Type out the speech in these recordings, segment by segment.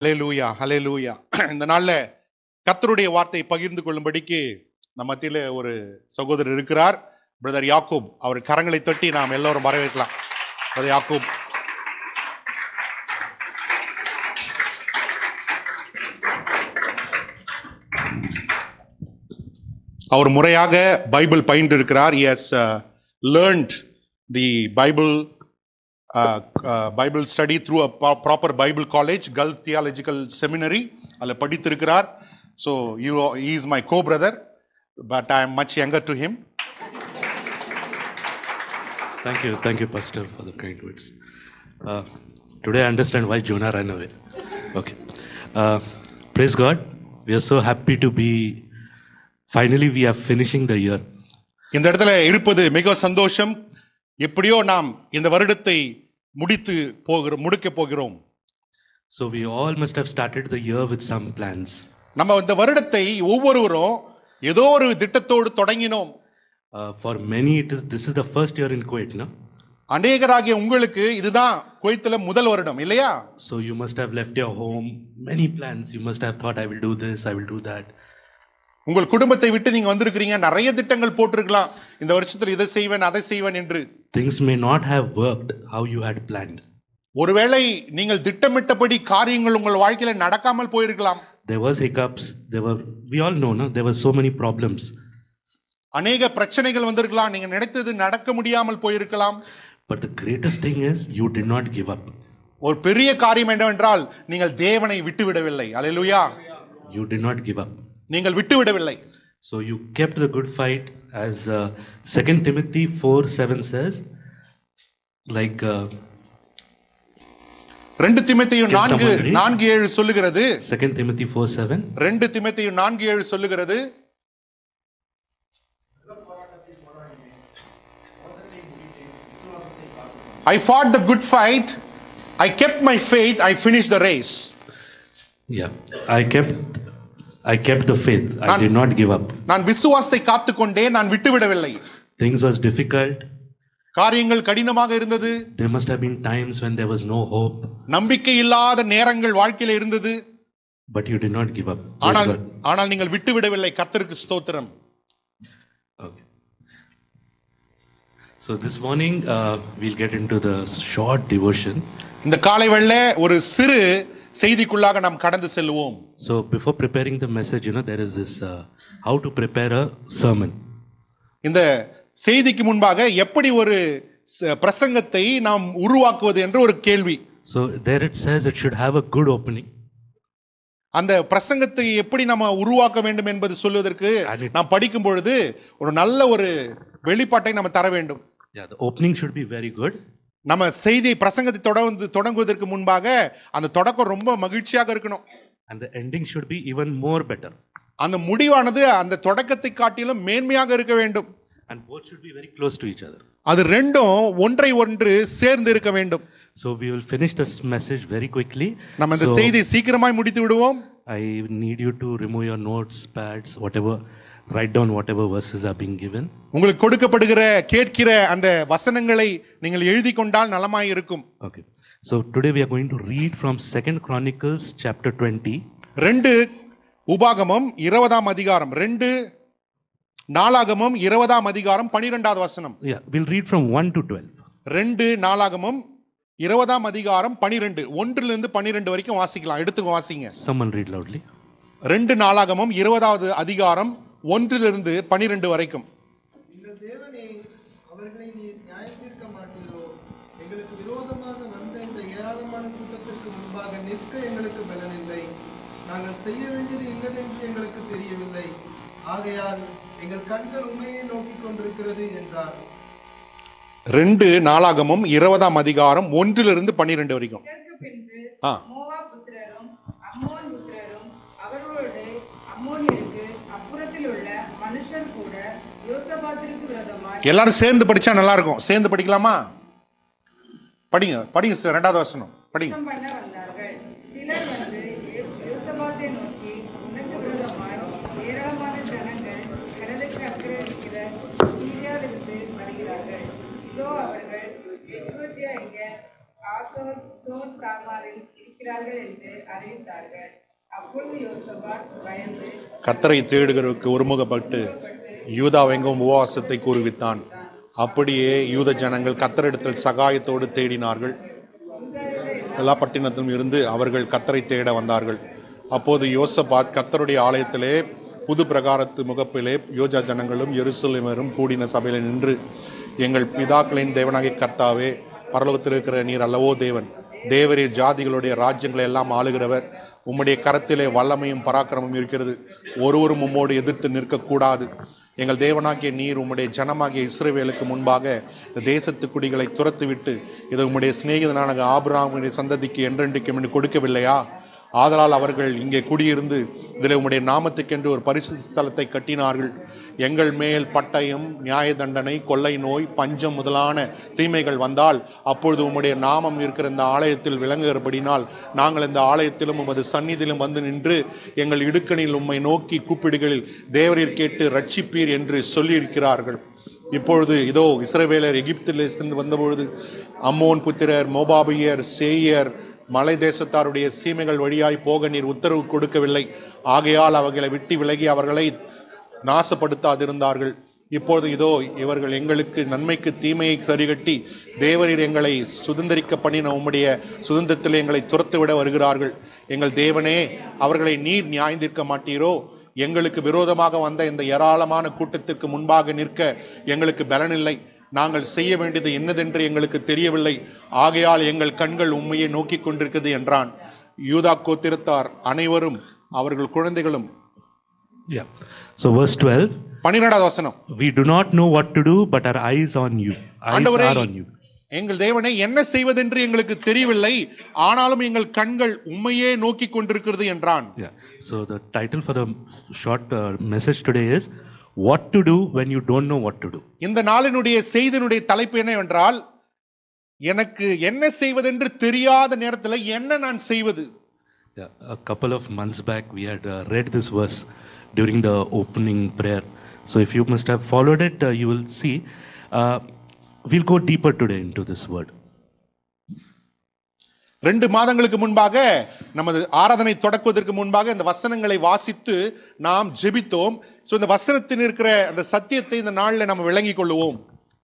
ஹல்லேலூயா, ஹல்லேலூயா. இந்த நாள்ல கர்த்தருடைய வார்த்தையை பகிர்ந்து கொள்ளும்படிக்கு நம்ம மத்தியில ஒரு சகோதரர் இருக்கிறார், பிரதர் யாக்கூப். அவர் கரங்களை தட்டி நாம் எல்லோரும் வரவேற்கலாம். பிரதர் யாக்கூப். அவர் முறையாக பைபிள் பயின்று இருக்கிறார். He has learned the Bible study through a proper Bible college, Gulf Theological Seminary. அதில் படித்திருக்கிறார். So he is my co-brother, but I am much younger to him. Thank you, Pastor, for the kind words. Today I understand why Jonah ran away. Okay. Praise God. We are so happy to be. Finally, we are finishing the year. இந்த இடத்துல இருப்பது மிக சந்தோஷம். எப்படியோ நாம் இந்த வருடத்தை முடிக்க போகிறோம். So we all must have started the year with some plans. நம்ம இந்த வருடத்தை ஒவ்வொருவரும் ஏதோ ஒரு திட்டத்தோடு தொடங்கினோம். For many this is the first year in Kuwait, no? அநேகராகிய உங்களுக்கு இதுதான் குவைத்தில் முதல் வருடம் இல்லையா? So you must have left your home, many plans. You must have thought, I will do this, I will do that. உங்கள் குடும்பத்தை விட்டு நீங்க வந்திருக்கிறீங்க, நிறைய திட்டங்கள் போட்டிருக்கலாம். இந்த வருஷத்துல இதை செய்வேன் அதை செய்வேன் என்று. Things may not have worked how you had planned. ஒருவேளை நீங்கள் திட்டமிட்டபடி காரியங்கள் உங்கள் வாழ்க்கையில நடக்காமல் போயிருக்கலாம். There was hiccups, we all know, no? There were so many problems. அநேக பிரச்சனைகள் வந்திருக்கலாம், நீங்க நினைத்தது நடக்க முடியாமல் போயிருக்கலாம். But the greatest thing is you did not give up. ஒரு பெரிய காரியம் என்னவென்றால் நீங்கள் தேவனை விட்டுவிடவில்லை. அல்லேலூயா. You did not give up. நீங்கள் விட்டுவிடவில்லை. So you kept the good fight, as 2 Timothy 4:7 says, like 2 தீமோத்தேயு 4:7 சொல்லுகிறது. 2 Timothy 4:7. 2 தீமோத்தேயு 4:7 சொல்லுகிறது. I fought the good fight, I kept my faith, I finished the race. Yeah, I kept the faith. I did not give up. நான் விசுவாசத்தை காத்துக்கொண்டேன், நான் விட்டுவிடவில்லை. Things was difficult. காரியங்கள் கடினமாக இருந்தது. There must have been times when there was no hope. நம்பிக்கை இல்லாத நேரங்கள் வாழ்க்கையில இருந்தது. But you did not give up. ஆனால் நீங்கள் விட்டுவிடவில்லை. கர்த்தருக்கு ஸ்தோத்திரம். Okay. So this morning we'll get into the short devotion. இந்த காலை வேளையிலே ஒரு சிறு செய்திக்குள்ளாக நாம் கடந்து செல்வோம். So before preparing the message, there is this how to prepare a sermon. இந்த செய்திக்கு முன்பாக எப்படி ஒரு பிரசங்கத்தை நாம் உருவாக்குவது என்ற ஒரு கேள்வி. So there it says it should have a good opening. அந்த பிரசங்கத்தை எப்படி நாம உருவாக்க வேண்டும் என்பது சொல்வதற்கு நாம் படிக்கும் பொழுது ஒரு நல்ல ஒரு வெளிப்பாட்டை நம்ம தர வேண்டும். Yeah, the opening should be very good. நம்ம செய்தி பிரசங்கத்தை தொடங்குவதற்கு முன்பாக அந்த தொடக்கம் ரொம்ப மகிழ்ச்சியாக இருக்கணும். And the ending should be even more better. அந்த முடிவானது அந்த தொடக்கத்தை காட்டிலும் மேன்மையாக இருக்க வேண்டும். And both should be very close to each other. அது ரெண்டும் ஒன்றை ஒன்று சேர்ந்து இருக்க வேண்டும். So we will finish this message very quickly. நம்ம இந்த செய்தி சீக்கிரமாய் முடித்து விடுவோம். I need you to remove your notes, pads, whatever. Write down whatever verses are being given. உங்களுக்கு கொடுக்கப்படுகிற கேட்கிற அந்த வசனங்களை நீங்கள் எழுதி கொண்டால் நலமாய் இருக்கும். Okay. So today we are going to read from 2 Chronicles chapter 20. 2 உபாகமம் 20ஆம் அதிகாரம், 2 நாளாகமம் 20ஆம் அதிகாரம் 12வது வசனம். Yeah, we'll read from 1 to 12. 2 நாளாகமம் 20ஆம் அதிகாரம் 12, 1 லிருந்து 12 வரைக்கும் வாசிக்கலாம். எடுத்துங்க வாசிங்க. Someone read loudly. 2 நாளாகமம் 20வது அதிகாரம் 1 லிருந்து 12 வரைக்கும். இந்த தேவனே, அவர்களை நீர் நியாயத்தீர்க்க மாட்டீரோ? எங்களுக்கு விரோதமாக வந்த இந்த ஏராளமான கூட்டத்திற்கு முன்பாக நிற்க எங்களுக்கு பலனில்லை. நாங்கள் செய்ய வேண்டியது இன்னதென்று எங்களுக்கு தெரியவில்லை. ஆகையால் எங்கள் கண்கள் உண்மையை நோக்கிக் கொண்டிருக்கிறது என்றார். 2 நாளாகமம் 20ஆம் அதிகாரம் 1 லிருந்து 12 வரைக்கும். எல்லாரும் சேர்ந்து படிச்சா நல்லா இருக்கும். சேர்ந்து படிக்கலாமா? படிங்க 2வது வசனம் படிங்க. அவர்கள் எங்க ஆசோர் தாமாரில் இருக்கிறார்கள் என்று அறிவித்தார்கள். அப்பொழுது யோசபாத் பயந்து கர்த்தரை தேடுகிறவருக்கு ஒருமுகப்பட்டு யூதாவெங்கும் உபவாசத்தை கூறுவித்தான். அப்படியே யூத ஜனங்கள் கர்த்தரிடத்தில் சகாயத்தோடு தேடினார்கள். எல்லா பட்டினத்திலும் இருந்து அவர்கள் கர்த்தரை தேட வந்தார்கள். அப்போது யோசபாத் கர்த்தருடைய ஆலயத்திலே புது பிரகாரத்து முகப்பிலே யூதா ஜனங்களும் எருசலேமரும் கூடின சபையில நின்று, எங்கள் பிதாக்களின் தேவனாகிய கர்த்தாவே, பரலோகத்தில் இருக்கிற நீர் அல்லவோ தேவன், தேவரீர் ஜாதிகளுடைய ராஜ்யங்களை எல்லாம் ஆளுகிறவர். உம்முடைய கரத்திலே வல்லமையும் பராக்கிரமும் இருக்கிறது. ஒருவரும் உம்மோடு எதிர்த்து நிற்கக்கூடாது. எங்கள் தேவனாகிய நீர் உம்முடைய ஜனமாகிய இஸ்ரவேலுக்கு முன்பாக இந்த தேசத்து குடிகளை துரத்துவிட்டு இதை உம்முடைய சிநேகிதனான ஆபிரகாமுடைய சந்ததிக்கு என்றென்றைக்கும் என்று கொடுக்கவில்லையா? ஆதலால் அவர்கள் இங்கே குடியிருந்து இதில் உம்முடைய நாமத்துக்கென்று ஒரு பரிசுத்த ஸ்தலத்தை கட்டினார்கள். எங்கள் மேல் பட்டயம், நியாய தண்டனை, கொள்ளை நோய், பஞ்சம் முதலான தீமைகள் வந்தால் அப்பொழுது உம்முடைய நாமம் இருக்கிற இந்த ஆலயத்தில் விளங்குகிறபடினால் நாங்கள் இந்த ஆலயத்திலும் உமது சந்நிதியிலும் வந்து நின்று எங்கள் இடுக்கணில் உம்மை நோக்கி கூப்பிடுகளில் தேவரீர் கேட்டு ரட்சிப்பீர் என்று சொல்லியிருக்கிறார்கள். இப்பொழுது இதோ இஸ்ரவேலர் எகிப்திலிருந்து வந்தபொழுது அம்மோன் புத்திரர், மோபாபியர், சேயர், மலை தேசத்தாருடைய சீமைகள் வழியாய் போக நீர் உத்தரவு கொடுக்கவில்லை. ஆகையால் அவர்களை விட்டு விலகி அவர்களை நாசப்படுத்தாதிருந்தார்கள். இப்போது இதோ இவர்கள் எங்களுக்கு நன்மைக்கு தீமையை சரிகட்டி தேவரீர் எங்களை சுதந்திரிக்க பண்ணின உம்முடைய சுதந்திரத்தில் எங்களை துரத்துவிட வருகிறார்கள். எங்கள் தேவனே, அவர்களை நீர் நியாயந்திருக்க மாட்டீரோ? எங்களுக்கு விரோதமாக வந்த இந்த ஏராளமான கூட்டத்திற்கு முன்பாக நிற்க எங்களுக்கு பலனில்லை. நாங்கள் செய்ய வேண்டியது என்னதென்று எங்களுக்கு தெரியவில்லை. ஆகையால் எங்கள் கண்கள் உண்மையை நோக்கி கொண்டிருக்கிறது என்றான். யூதா கோத்திரத்தார் அனைவரும் அவர்கள் குழந்தைகளும். Yeah. So verse 12. 12வது வசனம். We do not know what to do, but our eyes on you. Eyes are on you. எங்கள் தேவனே, என்ன செய்வதென்று எங்களுக்கு தெரியவில்லை, ஆனாலும் எங்கள் கண்கள் உம்மையே நோக்கி கொண்டிருக்கிறது என்றான். Yeah. So the title for the short message today is what to do when you don't know what to do. இந்த நாளினுடைய செய்தியினுடைய தலைப்பு என்னவென்றால், எனக்கு என்ன செய்வதென்று தெரியாத நேரத்தில் என்ன நான் செய்வது. Yeah. A couple of months back we had read this verse during the opening prayer. So if you must have followed it, you will see. We'll go deeper today into this word. 2 மாதங்களுக்கு முன்பாக நமது ஆராதனை தொடக்குவதற்கு முன்பாக இந்த வசனங்களை வாசித்து நாம் ஜெபித்தோம். So இந்த வசனத்தில் இருக்கிற அந்த சத்தியத்தை இந்த நாளில் நம்ம விளங்கிக் கொள்ளுவோம்.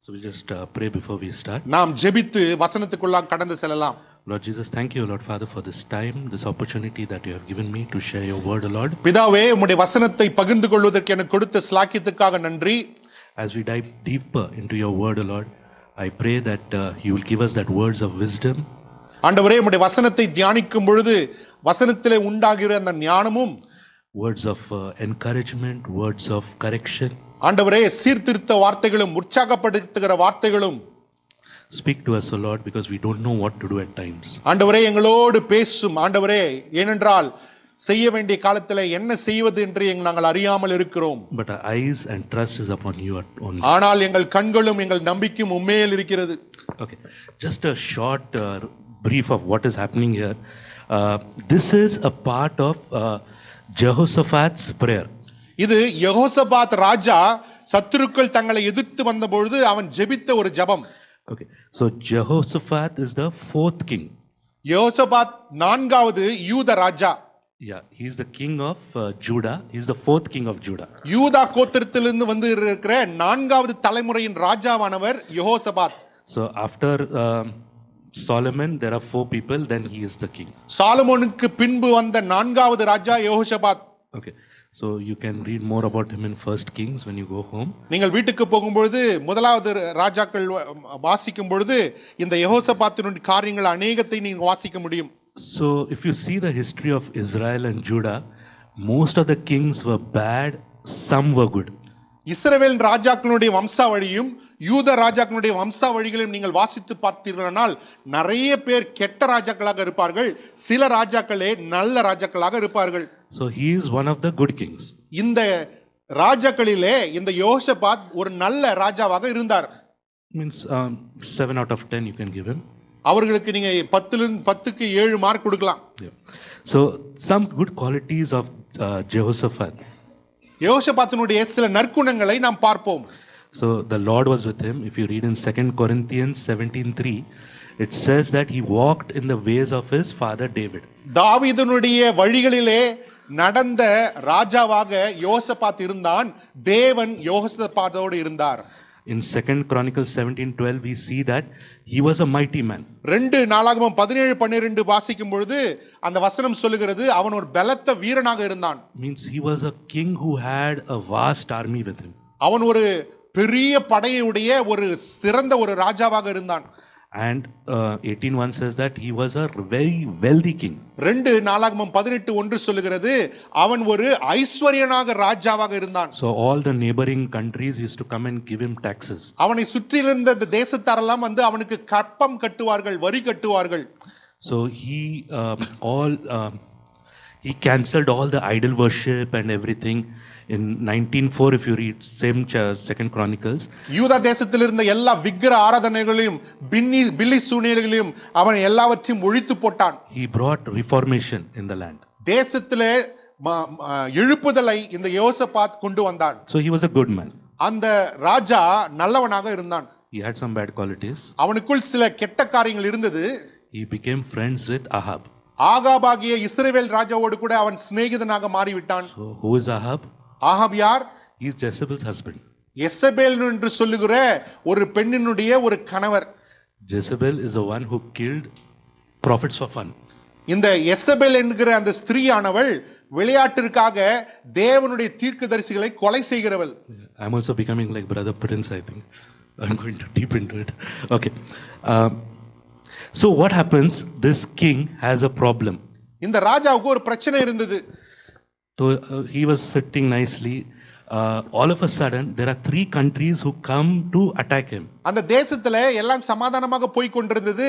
So we'll just pray before we start. நாம் ஜெபித்து வசனத்துக்குள்ளாக கடந்து செல்லலாம். Lord Jesus, thank you, Lord Father, for this time, this opportunity that you have given me to share your word, Lord. பிதாவே, உம்முடைய வசனத்தை பகிர்ந்து கொள்வதற்கு எனக்கு கொடுத்த ஸ்லாக்கியத்துக்காக நன்றி. As we dive deeper into your word, Lord, I pray that you will give us that words of wisdom. ஆண்டவரே, உம்முடைய வசனத்தை தியானிக்கும் பொழுது வசனத்திலே உண்டாகிற அந்த ஞானமும், words of encouragement, words of correction. ஆண்டவரே, சீர்திருத்த வார்த்தைகளும் உற்சாகப்படுத்துகிற வார்த்தைகளும் Speak to us, O Lord, because we don't know what to do at times. ஆண்டவரே, எங்களோடு பேசும் ஆண்டவரே. ஏனென்றால் செய்ய வேண்டிய காலத்தில் என்ன செய்வது என்று நாங்கள் அறியாமல் இருக்கிறோம். But our eyes and trust is upon you only. ஆனால் எங்கள் கண்களும் எங்கள் நம்பிக்கையும் உண்மையில் இருக்கிறது. Okay, just a short brief of what is happening here. This is a part of Jehoshaphat's prayer. இது யெகோசபாத் ராஜா சத்துருக்கள் தங்களை எதிர்த்து வந்தபொழுது அவன் ஜெபித்த ஒரு ஜெபம். Okay, so Jehoshaphat is the 4th king. யெகோசபாத் 4வது யூத ராஜா. Yeah, he is the king of Judah. He is the 4th king of Judah. யூதா கோத்திரத்திலிருந்து வந்து இருக்கிற 4வது தலைமுறையின் ராஜாவானவர் யெகோசபாத். So after Solomon there are 4 people, then he is the king. சாலமோனுக்கு பின்பு வந்த 4வது ராஜா யெகோசபாத். Okay, so you can read more about him in First Kings when you go home. நீங்கள் வீட்டுக்கு போகும்பொழுது 1வது ராஜாக்கள் வாசிக்கும் பொழுது இந்த யெகோசபாத்தினுடைய காரியங்கள் அநேகத்தை நீங்கள் வாசிக்க முடியும். So if you see the history of Israel and Judah, most of the kings were bad, some were good. இஸ்ரவேல் ராஜாக்களுடைய வம்சாவழியும் யூத ராஜாக்களுடைய வம்சாவழிகளையும் நீங்கள் வாசித்து பார்த்தீர்களானால் நிறைய பேர் கெட்ட ராஜாக்களாக இருப்பார்கள், சில ராஜாக்களே நல்ல ராஜாக்களாக இருப்பார்கள். So he is one of the good kings. இந்த ராஜாக்களிலே இந்த யோசபாத் ஒரு நல்ல ராஜாவாக இருந்தார். Means 7 out of 10 you can give him. அவர்களுக்கு நீங்க 10க்கு 7 மார்க் கொடுக்கலாம். Yeah. So some good qualities of Jehoshaphat. யோசபாத்தினுடைய சில நற்குணங்களை நாம் பார்ப்போம். So the Lord was with him. If you read in 2 Corinthians 17:3, it says that he walked in the ways of his father David. தாவீதுனுடைய வழிகளிலே நடந்த ராஜாவாக யோசபாத் இருந்தான். தேவன் யோசபாத்தோடு இருந்தார். In 2 Chronicles 17:12 we see that he was a mighty man. 2 நாளாகமம் 17:12 வாசிக்கும் பொழுது அந்த வசனம் சொல்லுகிறது அவன் ஒரு பலத்த வீரனாக இருந்தான். Means he was a king who had a vast army with him. அவன் ஒரு பெரிய படையுடைய ஒரு சிறந்த ஒரு ராஜாவாக இருந்தான். And 18:1 says that he was a very wealthy king. 2 நாளாகமம் 18:1 சொல்லுகிறது அவன் ஒரு ஐஸ்வர்யனாக ராஜாவாக இருந்தான். So all the neighboring countries used to come and give him taxes. அவனை சுற்றியிருந்த இந்த தேசத்தாரெல்லாம் வந்து அவனுக்கு கப்பம் கட்டுவார்கள், வரி கட்டுவார்கள். So he cancelled all the idol worship and everything. In 19:4 if you read same 2 Chronicles, யூதா தேசத்தில் இருந்த எல்லா விக்கிர ஆராதனைகளையும் பில்லி சூனியர்களையும் அவன் எல்லாவற்றையும் ஒழித்து போட்டான். he brought reformation in the land. தேசத்திலே எழுப்புதலை இந்த யோசபாத் கொண்டு வந்தான். So he was a good man. அந்த ராஜா நல்லவனாக இருந்தான். He had some bad qualities. அவனுக்குள் சில கெட்ட காரியங்கள் இருந்தது. He became friends with Ahab. ஆகாபாகிய இஸ்ரவேல் ராஜாவோடு கூட அவன் சிநேகிதனாக மாறிவிட்டான். So who is Ahab? Ahab யார்? He is Jezebel's husband. Jezebel என்று சொல்லுகிற ஒரு பெண்ணினுடைய ஒரு கணவர். Jezebel is the one who killed prophets for fun. இந்த எசபேல் என்கிற அந்த ஸ்திரீயானவள் விளையாட்டிற்காக தேவனுடைய தீர்க்கதரிசிகளை கொலை செய்கிறவள். I'm also becoming like Brother Prince, I think. I'm going to deep into it. Okay. So what happens? This king has a problem. இந்த ராஜாவுக்கு ஒரு பிரச்சனை இருந்தது. So he was sitting nicely. All of a sudden, there are 3 countries who come to attack him. அந்த தேசத்துல எல்லாம் சமாதானமாக போய் கொண்டிருந்தது.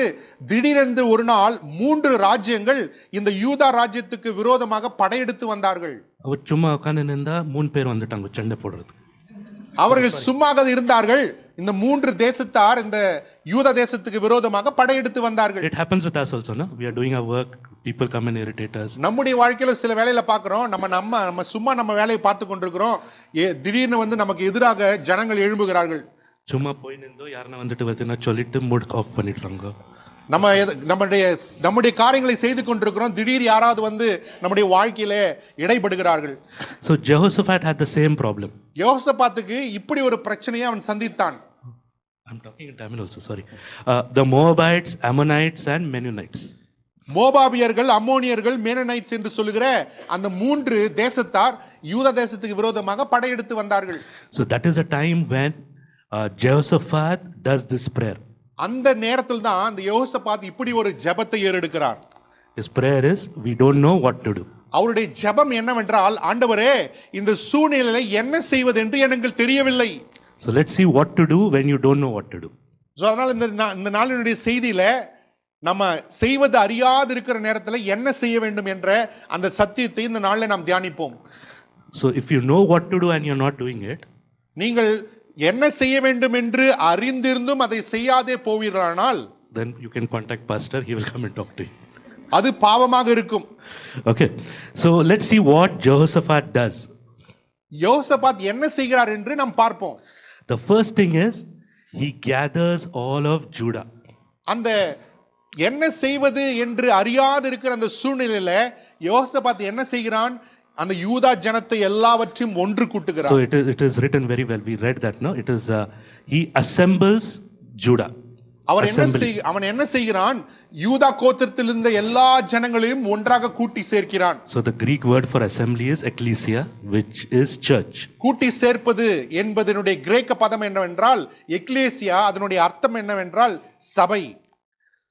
திடீரென்று ஒரு நாள் 3 ராஜ்யங்கள் இந்த யூதா ராஜ்யத்துக்கு விரோதமாக படையெடுத்து வந்தார்கள். அவர் சும்மா உட்கார்ந்து நின்றா 3 பேர் வந்துட்டாங்க சண்டை போடுறதுக்கு. அவர்கள் சும்மாக இருந்தார்கள். இந்த 3 தேசத்தார் இந்த யூதா தேசத்துக்கு விரோதமாக படையெடுத்து வந்தார்கள். It happens with us also, no? We are doing our work, people come and irritate us. நம்முடைய வாழ்க்கையில சில வேலையில பார்க்கிறோம், நம்ம சும்மா நம்ம வேலையை பார்த்து கொண்டிருக்கிறோம். திடீர்னு வந்து நமக்கு எதிராக ஜனங்கள் எழும்புகிறார்கள். சும்மா போய் நின்றோ யாரனா வந்துட்டு வந்து சொல்லிட்டு மூட் ஆஃப் பண்ணிடுறாங்க. நம்முடைய காரியங்களை செய்து கொண்டிருக்கிறோம், திடீர் யாராவது வந்து நம்முடைய வாழ்க்கையிலே இடைபடுகிறார்கள். So Jehoshaphat had the same problem. யோசபாத்துக்கு இப்படி ஒரு பிரச்சனையை அவன் சந்தித்தான். I'm talking in Tamil also, sorry. The Moabites, Ammonites and Mennonites. மோபாபியர்கள், அம்மோனியர்கள், மேனனைட்ஸ் என்று சொல்லுகிற அந்த 3 தேசத்தார் யூதா தேசத்துக்கு விரோதமாக படையெடுத்து வந்தார்கள். So that is the time when Jehoshaphat does this prayer. அந்த நேரத்தில் தான் அந்த யோசபாத் இப்படி ஒரு ஜெபத்தை ஏறெடுக்கிறார். His prayer is, we don't know what to do. அவருடைய ஜெபம் என்னவென்றால், ஆண்டவரே இந்த சூழ்நிலையில என்ன செய்வது என்று எனக்கு தெரியவில்லை. So let's see what to do when you don't know what to do. So அதனால இந்த நாளினுடைய செய்தியில நம்ம செய்வது அறியாது இருக்கிற நேரத்தில் என்ன செய்ய வேண்டும் என்ற அந்த சத்தியத்தை இந்த நாளில் நாம் தியானிப்போம். So if you know what to do and you're not doing it, நீங்கள் என்ன செய்ய வேண்டும் என்று அறிந்திருந்தும் அதை செய்யாதே போவீர்களானால், then you can contact pastor, he will come and talk to you. அது பாவமாக இருக்கும். Okay, so let's see what Jehoshaphat does. யோசபாத் என்ன செய்கிறார் என்று நாம் பார்ப்போம். The first thing is, he gathers all of Judah. அந்த என்ன செய்வது என்று அறியாது இருக்கிற அந்த சூழ்நிலையில யோசபாத் என்ன செய்கிறான்? அந்த யூதா ஜனத்தை எல்லாவற்றையும் ஒன்று கூட்டுகிறார். So it is written very well. We read that, no? It is he assembles Judah. அவன் என்ன செய்கிறான்? யூதா கோத்திரத்தில் இருந்த எல்லா ஜனங்களையும் ஒன்றாக கூட்டி சேர்க்கிறான். So the Greek word for assembly is ecclesia, which is church. கூட்டி சேர்ப்பது என்பதனுடைய கிரேக்க பதம் என்னவென்றால் எக்லேசியா, அதனுடைய அர்த்தம் என்னவென்றால் சபை.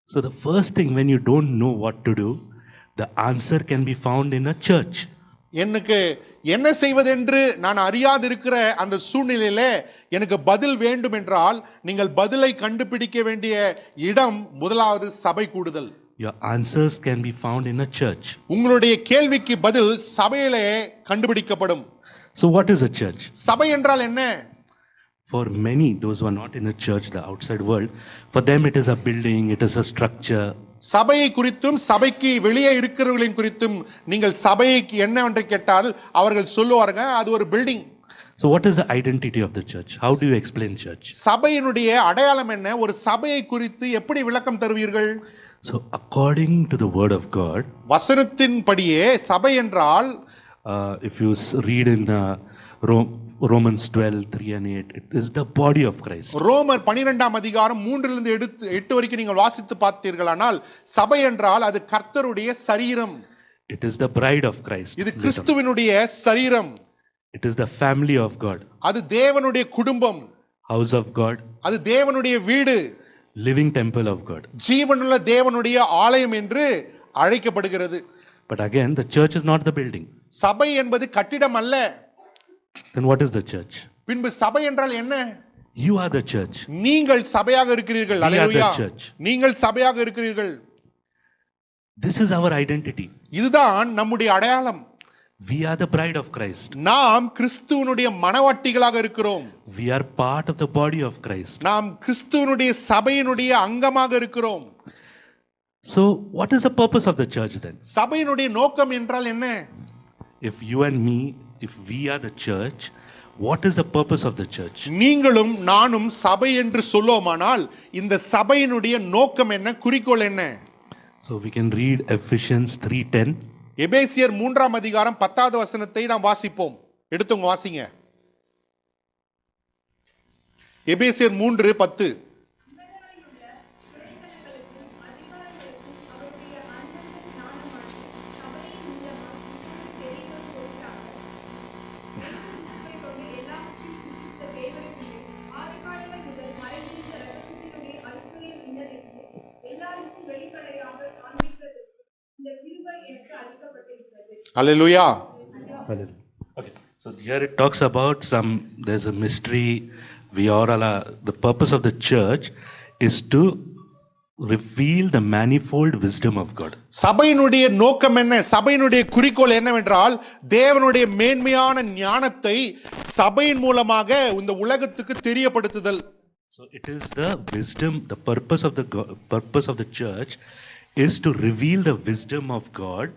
So the first thing when you don't know what to do, the answer can be found in a church. எனக்கு என்ன செய்வதென்று நான் அறியாது இருக்கிற அந்த சூழ்நிலையில எனக்கு பதில் வேண்டும் என்றால் நீங்கள் பதிலை கண்டுபிடிக்க வேண்டிய இடம் முதலாவது சபை கூடுதல். Your answers can be found in a church. உங்களுடைய கேள்விக்கு பதில் சபையிலே கண்டுபிடிக்கப்படும். So what is a church? சபை என்றால் என்ன? For many, those who are not in a church, the outside world, for them it is a building, it is a structure. சபையை குறித்தும் சபைக்கு வெளியே இருக்கிறவர்களின் குறித்தும் நீங்கள் சபைக்கு என்னவென்று கேட்டால் அவர்கள் சொல்லுவார்கள் அது ஒரு building. So, what is the identity of the church? How do you explain church? சபையினுடைய அடையாளம் என்ன? ஒரு சபையை குறித்து எப்படி விளக்கம் தருவீர்கள்? So, according to the word of God, வசனத்தின்படியே சபை என்றால் if you read in Romans 12, 3 and 8, it is the body of Christ. ரோமர் 12ஆம் அதிகாரம் 3 எடுத்து 8 வரைக்கும் நீங்கள் வாசித்து பார்த்தீர்களானால் சபை என்றால் அது கர்த்தருடைய சரீரம். It is the bride of Christ. இது கிறிஸ்துவினுடைய சரீரம். It is the family of God. அது தேவனுடைய குடும்பம். House of God. அது தேவனுடைய வீடு. Living temple of God. ஜீவனுள்ள தேவனுடைய ஆலயம் என்று அழைக்கப்படுகிறது. But again, the church is not the building. சபை என்பது கட்டிடம் அல்ல. Then what is the church? பின்பு சபை என்றால் என்ன? You are the church. நீங்கள் சபையாக இருக்கிறீர்கள். We are the hallelujah. church. நீங்கள் சபையாக இருக்கிறீர்கள். This is our identity. இதுதான் நம்முடைய அடையாளம். We are the bride of Christ. நாம் கிறிஸ்துவினுடைய மணவாட்டிகளாக இருக்கிறோம். We are part of the body of Christ. நாம் கிறிஸ்துவினுடைய சபையினுடைய அங்கமாக இருக்கிறோம். So, what is the purpose of the church then? சபையினுடைய நோக்கம் என்றால் என்ன? If you and me, if we are the church, what is the purpose of the church? நீங்களும் நானும் சபை என்று சொல்லுவோமானால் இந்த சபையினுடைய நோக்கம் என்ன? குறிக்கோள் என்ன? So, we can read Ephesians 3:10. எபேசியர் 3ஆம் அதிகாரம் 10வது வசனத்தை நாம் வாசிப்போம். எடுத்துங்க வாசிங்க. எபேசியர் 3:10. அல்லேலூயா. Okay. So here it talks about there's a mystery. We are the purpose of the church is to reveal the manifold wisdom of God. சபையினுடைய நோக்கம் என்ன? சபையினுடைய குறிக்கோள் என்னவென்றால் தேவனுடைய மேன்மையான ஞானத்தை சபையின் மூலமாக இந்த உலகத்துக்கு தெரியப்படுத்துதல். So it is the wisdom, the purpose of the church is to reveal the wisdom of God,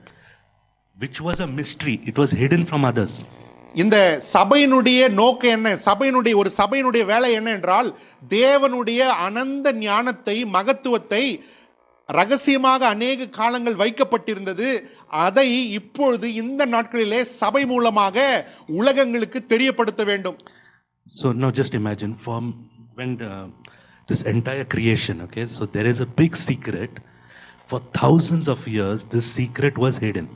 which was a mystery. It was hidden from others. இந்த சபையினுடைய நோக்கம் என்ன? சபையினுடைய வேலை என்ன என்றால் தேவனுடைய அனந்த ஞானத்தை, மகத்துவத்தை ரகசியமாக அநேக காலங்கள் வைக்கப்பட்டிருந்தது. அதை இப்பொழுது இந்த நாட்களிலே சபை மூலமாக உலகங்களுக்கு தெரியப்படுத்த வேண்டும். So now just imagine when this entire creation, okay, so there is a big secret. For thousands of years this secret was hidden.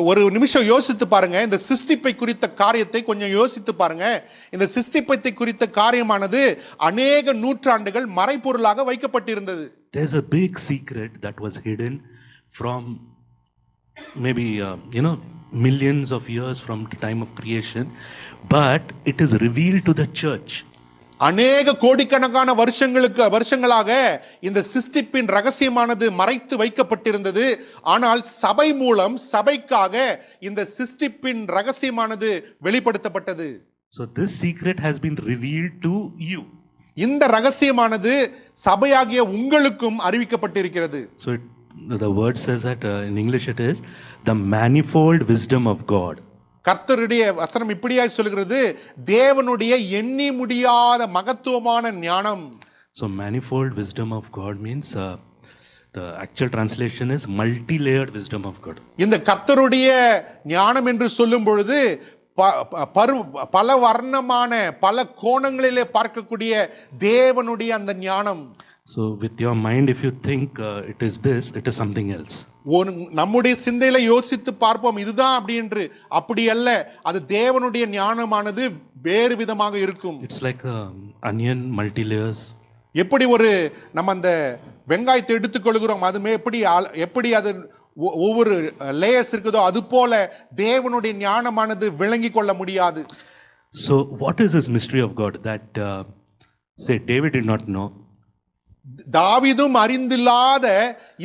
ஒரு நிமிஷம் யோசித்து பாருங்க. இந்த சிருஷ்டிப்பை குறித்த காரியத்தை கொஞ்சம் யோசித்து பாருங்க. இந்த சிருஷ்டிப்பை குறித்த காரியமானது அநேக நூற்றாண்டுகள் மறைபொருளாக வைக்கப்பட்டிருந்தது. There's a big secret that was hidden from maybe millions of years from the time of creation, but it is revealed to the church. அநேக கோடிக்கணக்கான வருஷங்களாக இந்த சிருஷ்டிப்பின் ரகசியமானது மறைத்து வைக்கப்பட்டிருந்தது. ஆனால் சபை மூலம் சபைக்காக இந்த சிருஷ்டிப்பின் ரகசியமானது வெளிப்படுத்தப்பட்டது. So this secret has been revealed to you. இந்த ரகசியமானது சபையாகிய உங்களுக்கும் அறிவிக்கப்பட்டிருக்கிறது. So the word says that in English it is the manifold wisdom of God. கர்த்தருடைய வசனம் இப்படியாய் சொல்கிறது, தேவனுடைய எண்ணி முடியாத மகத்துவமான ஞானம். So manifold wisdom of God means the actual translation is multi-layered wisdom of God. இந்த கர்த்தருடைய ஞானம் என்று சொல்லும் பொழுது பல வர்ணமான பல கோணங்களிலே பார்க்கக்கூடிய தேவனுடைய அந்த ஞானம். So with your mind, if you think it is this, it is something else. நம்முடைய சிந்தையில யோசித்து பார்ப்போம் இதுதான் அப்படி என்று. அப்படி அல்ல, அது தேவனுடைய ஞானமானது வேறு விதமாக இருக்கும். It's like onion, multi layers. எப்படி நம்ம அந்த வெங்காயத்தை எடுத்துக்கொள்கிறோம், அதுமே எப்படி அது ஒவ்வொரு லேயர்ஸ் இருக்குதோ அது போல தேவனுடைய ஞானமானது விளங்கி கொள்ள முடியாது. So what is this mystery of God that say David did not know? தாவீதும் அறிந்தில்லாத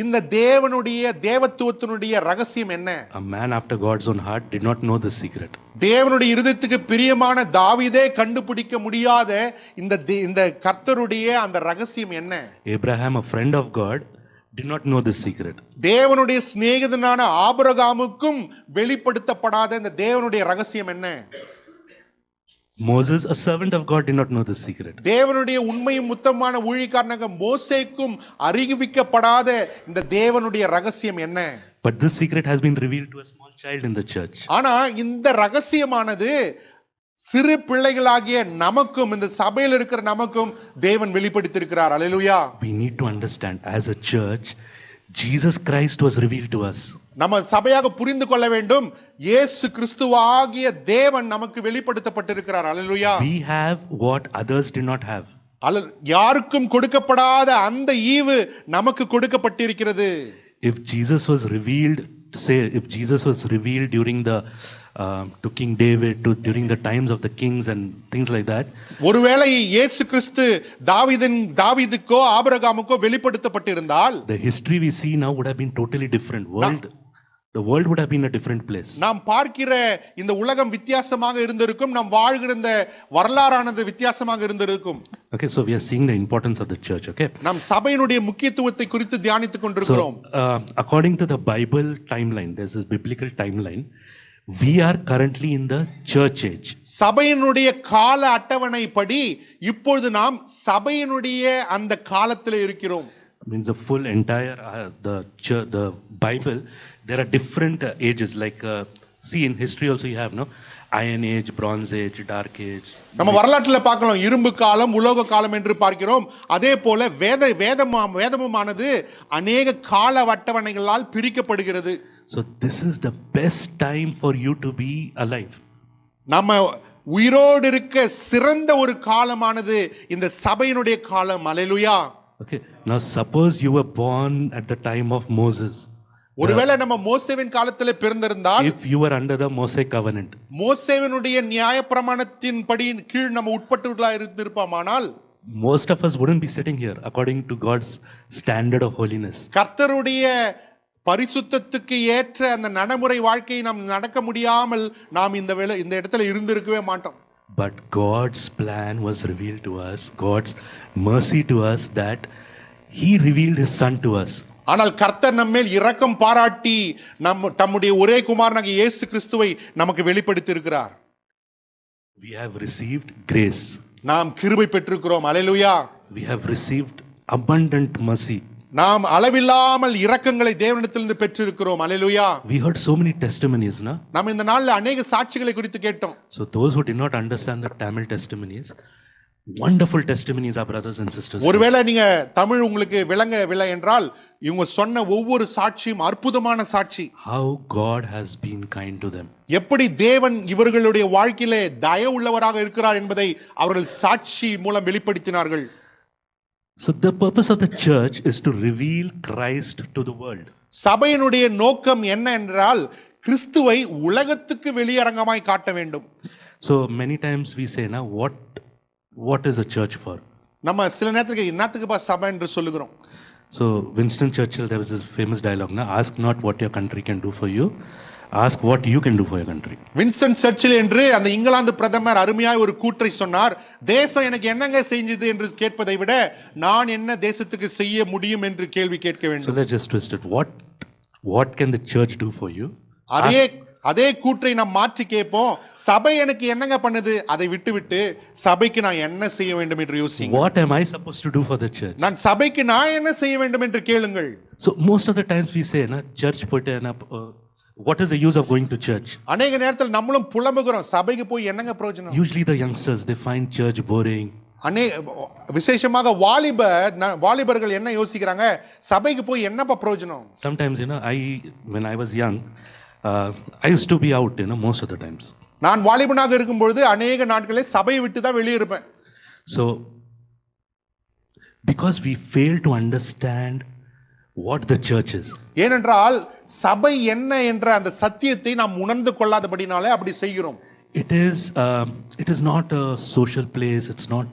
இந்த தேவனுடைய தேவத்துவத்தினுடைய ரகசியம் என்ன? A man after God's own heart did not know the secret. தேவனுடைய இருதயத்துக்கு பிரியமான தாவீதே கண்டுபிடிக்க முடியாத இந்த கர்த்தருடைய அந்த ரகசியம் என்ன? Abraham, a friend of God, did not know the secret. தேவனுடைய சிநேகிதனான ஆபிரகாமுக்கும் வெளிப்படுத்தப்படாத இந்த தேவனுடைய ரகசியம் என்ன? Moses, a servant of God, did not know this secret. தேவனுடைய உண்மையும் முத்தமான ஊழியக்காரனாக மோசேக்கும் அறிவிக்கப்படாத இந்த தேவனுடைய ரகசியம் என்ன? But this secret has been revealed to a small child in the church. ஆனா இந்த ரகசியமானது சிறு பிள்ளைகளாகிய நமக்கும், இந்த சபையில் இருக்கிற நமக்கும் தேவன் வெளிப்படுத்தியிருக்கிறார். அல்லேலூயா. We need to understand, as a church, Jesus Christ was revealed to us. நம்ம சபையாக புரிந்து கொள்ள வேண்டும், இயேசு கிறிஸ்துவாகிய தேவன் நமக்கு வெளிப்படுத்தப்பட்டிருக்கிறார். அல்லேலூயா. We have what others did not have. யாருக்கும் கொடுக்கப்படாத அந்த ஈவு நமக்கு கொடுக்கப்பட்டிருக்கிறது. If Jesus was revealed, if Jesus was revealed during the to King David, during the times of the kings and things like that, ஒருவேளை இயேசு கிறிஸ்து தாவீதுக்கோ ஆபிரகாமுக்கோ வெளிப்படுத்தப்பட்டிருந்தால், the history we see now would have been totally different. The world would have been a different place. நாம் பார்க்கிற இந்த உலகம் வித்தியாசமாக இருந்திருக்கும், நாம் வாழ்கிற இந்த வரலாறானது வித்தியாசமாக இருந்திருக்கும். Okay, so we are seeing the importance of the church. Okay, நாம் சபையினுடைய முக்கியத்துவத்தை குறித்து தியானித்துக் கொண்டிருக்கிறோம். According to the Bible timeline, there's this biblical timeline. We are currently in the church age. சபையினுடைய கால அட்டவணைப்படி இப்பொழுது நாம் சபையினுடைய அந்த காலத்தில் இருக்கிறோம். Means the full entire the Bible, there are different ages. Like see, in history also you have Iron Age, Bronze Age, Dark Age. நம்ம வரலாற்றில் பார்க்கலாம், இரும்பு காலம், உலோக காலம் என்று பார்க்கிறோம். அதே போல வேதமுமானது அநேக கால அட்டவணைகளால் பிரிக்கப்படுகிறது. So this is the best time for you to be alive. நம்ம உயிரோடு இருக்க சிறந்த ஒரு காலமானது இந்த சபையினுடைய காலம். அல்லேலூயா. Okay, now suppose you were born at the time of Moses. ஒருவேளை நம்ம மோசேவின் காலத்தில் பிறந்திருந்தால், if you were under the Mosaic covenant, மோசேவினுடைய நியாயப்பிரமாணத்தின் படி கீழ் நம்ம உட்பட்டவர்களாக இருந்திருப்போமானால், most of us wouldn't be sitting here according to God's standard of holiness. கர்த்தருடைய பரிசுத்தத்துக்கு ஏற்ற அந்த நடைமுறை வாழ்க்கையை நாம் நடக்க முடியாமல் நாம் இந்த இடத்துல இருந்திருக்கவே மாட்டோம். But God's plan was revealed to us, God's mercy to us, that He revealed His Son to us. ஆனால் கர்த்தர் நம்மேல் இரக்கம் பாராட்டி தம்முடைய ஒரே குமாரனாகிய இயேசு கிறிஸ்துவை நமக்கு வெளிப்படுத்தி இருக்கிறார். We have received grace. நாம் கிருபை பெற்றிருக்கிறோம். அல்லேலூயா. We have received abundant mercy. நாம் அளவில்லாமல் இரக்கங்களை தேவனிடத்திலிருந்து பெற்றிருக்கிறோம். அல்லேலூயா. We heard so many testimonies, na? நாம் இந்த நாள்ல அநேக சாட்சிகளை குறித்து கேட்டோம். So those who did not understand the Tamil testimonies, wonderful testimonies, our brothers and sisters. ஒருவேளை நீங்க தமிழ் உங்களுக்கு விளங்கவில்லை என்றால், இவங்க சொன்ன ஒவ்வொரு சாட்சியும் அற்புதமான சாட்சி. How God has been kind to them. எப்படி தேவன் இவர்களுடைய வாழ்க்கையிலே தயவு உள்ளவராக இருக்கிறார் என்பதை அவர்கள் சாட்சி மூலம் வெளிப்படுத்தினார்கள். So the purpose of the church is to reveal Christ to the world. சபையினுடைய நோக்கம் என்ன என்றால், கிறிஸ்துவை உலகத்துக்கு வெளியரங்கமாய் காட்ட வேண்டும். So many times we say, now what is a church for? நம்ம சில நேரத்துக்கு என்னத்துக்குப்பா சபை என்று சொல்லுகிறோம். So Winston Churchill, there was this famous dialogue, na? Ask not what your country can do for you, ask what you can do for your country. Winston Churchill என்று அந்த இங்கிலாந்து பிரதமர் அருமையாய் ஒரு கூற்றை சொன்னார். தேசம் எனக்கு என்னங்க செஞ்சது என்று கேட்பதை விட, நான் என்ன தேசத்துக்கு செய்ய முடியும் என்று கேள்வி கேட்க So வேண்டும். let's just twist it. What can the church do for you? அதே கூற்றை நாம் மாற்றி கேட்போம். சபை எனக்கு என்னங்க பண்ணுது, அதை விட்டு சபைக்கு நான் என்ன செய்ய வேண்டும் என்று யோசிங்க. What am I supposed to do for the church? நான் சபைக்கு நான் என்ன செய்ய வேண்டும் என்று கேளுங்கள். So most of the times we say, na, church put what is the use of going to church? அநேக நேரத்தில் நம்மளும் புலம்புகிறோம், சபைக்கு போய் என்னங்க பிரயோஜனம். Usually the youngsters, they find church boring. விசேஷமாக வாலிபர்கள் என்ன யோசிக்கிறாங்க, சபைக்கு போய் என்னப்பா பிரயோஜனம். Sometimes, when I was young, I used to be out, most of the times. நான் வாலிபனாக இருக்கும்பொழுது அநேக நாட்களே சபையை விட்டு தான் வெளியே இருப்பேன். So because we fail to understand what the church is. ஏனென்றால் சபை என்ன என்ற அந்த சத்தியத்தை நாம் உணர்ந்து கொள்ளாதபடினாலே அப்படி செய்கிறோம். It is not a social place. It's not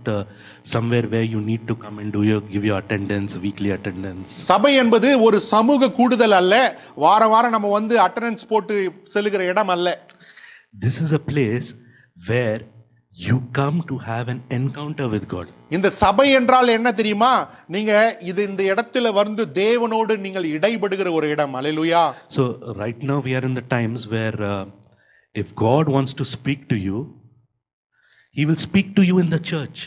somewhere where you need to come and give your attendance, weekly attendance. சபை என்பது ஒரு சமூக கூடுதல் அல்ல, வாரம் நம்ம வந்து அட்டெண்டன்ஸ் போட்டு செல்லுகிற இடம் அல்ல. This is a place where you come to have an encounter with God. இந்த சபை என்றால் என்ன தெரியுமா? நீங்க இந்த இடத்துல வந்து தேவனோடு நீங்கள் இடைபடுகிற ஒரு இடம். அல்லேலூயா. So right now we are in the times where if God wants to speak to you, He will speak to you in the church.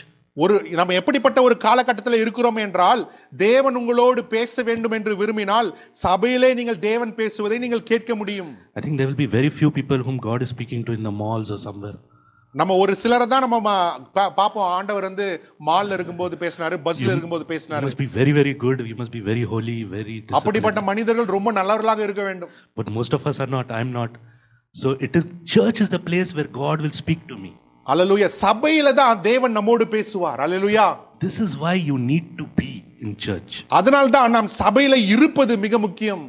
நம்ம எப்படிப்பட்ட ஒரு காலகட்டத்தில் இருக்கிறோம் என்றால், தேவன் உங்களோடு பேச வேண்டும் என்று விரும்பினால் சபையிலே நீங்கள் தேவன் பேசுவதை நீங்கள் கேட்க முடியும். I think there will be very few people whom God is speaking to in the malls or somewhere. நம்ம ஒரு சிலரை தான் நம்ம பாப்போம். ஆண்டவர் வந்து மால்ல இருக்கும்போது பேசினாரு, பஸ்ல இருக்கும்போது You பேசினாரு. must be very, very good. You must be very holy, very disciplined. அப்படிப்பட்ட மனிதர்கள் ரொம்ப நல்லவர்களாக இருக்க வேண்டும். But most of us are not. I'm not. So church is the place where God will speak to me. அல்லேலூயா. சபையில தான் தேவன் நம்மோடு பேசுவார். அல்லேலூயா. This is why you need to be in church. அதனால தான் நாம் சபையில இருப்பது மிக முக்கியம்.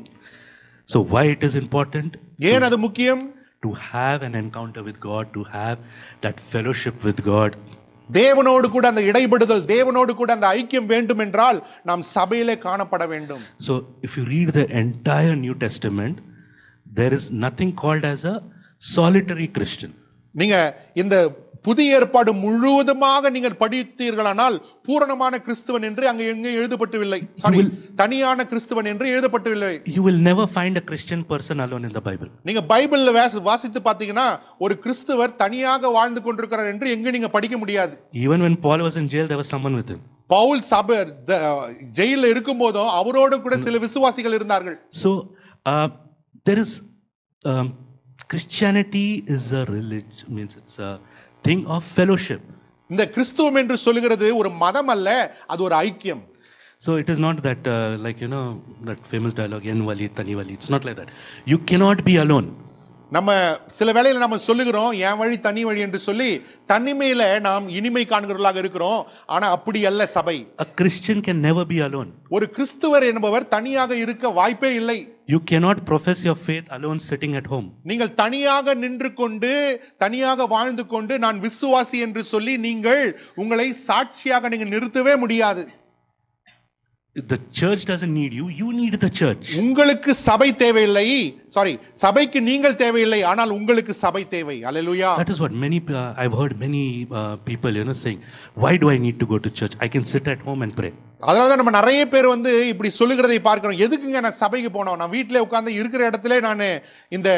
So why it is important? ஏன் அது முக்கியம்? To have an encounter with God, to have that fellowship with God. தேவனோடு கூட அந்த இடைபடுதல், தேவனோடு கூட அந்த ஐக்கியம் வேண்டும் என்றால் நாம் சபையிலே காணப்பட வேண்டும். So if you read the entire New Testament, there is nothing called as a solitary Christian. நீங்க இந்த புதிய ஏற்பாடு முழுவதுமாக நீங்கள் படித்தீர்களானால் பூரணமான கிறிஸ்துவன் என்று அங்கே எங்கே எழுதப்பட்டவில்லை. சாரி, தனியான கிறிஸ்துவன் என்று எழுதப்பட்டவில்லை. You will never find a Christian person alone in the Bible. நீங்க பைபிள்ல வாசித்து பார்த்தீங்கன்னா ஒரு கிறிஸ்துவர் தனியாக வாழ்ந்து கொண்டிருக்கிறார் என்று எங்க நீங்க படிக்க முடியாது. Even when Paul was in jail, there was someone with him. Pavul ஜெயில இருக்கும்போதும் அவரோடு கூட சில விசுவாசிகள் இருந்தார்கள். So there is Christianity is a religion, means it's a thing of fellowship. இந்த கிறிஸ்துவம் என்று சொல்லுகிறது ஒரு மதம் அல்ல, அது ஒரு ஐக்கியம். So it is not that like that famous dialogue en wali tani wali. It's not like that. You cannot be alone. நம்ம சில வேளையில நம்ம சொல்லுகிறோம் என் வழி தனி வழி என்று சொல்லி தனிமையில நாம் இனிமை காண்கிறவர்களாக இருக்கிறோம். ஆனா அப்படி அல்ல சபை. A Christian can never be alone. ஒரு கிறிஸ்துவர் என்பவர் தனியாக இருக்க வாய்ப்பே இல்லை. You cannot profess your faith alone sitting at home. நீங்கள் தனியாக நின்று கொண்டு தனியாக வாழ்ந்து கொண்டு நான் விசுவாசி என்று சொல்லி நீங்கள் உங்களை சாட்சியாக நீங்கள் நிறுத்தவே முடியாது. The church doesn't need you, you need the church. உங்களுக்கு சபை தேவையில்லை. சாரி, சபைக்கு நீங்கள் தேவையில்லை, ஆனால் உங்களுக்கு சபை தேவை. அல்லேலூயா. That is what I've heard many people saying, why do I need to go to church? I can sit at home and pray. அதனால தான் நம்ம நிறைய பேர் வந்து இப்படி சொல்லுகிறதை பார்க்கிறோம். எதுக்குங்க நான் சபைக்கு போனோம்? நான் வீட்டிலே உட்கார்ந்து இருக்கிற இடத்துல நான் இந்த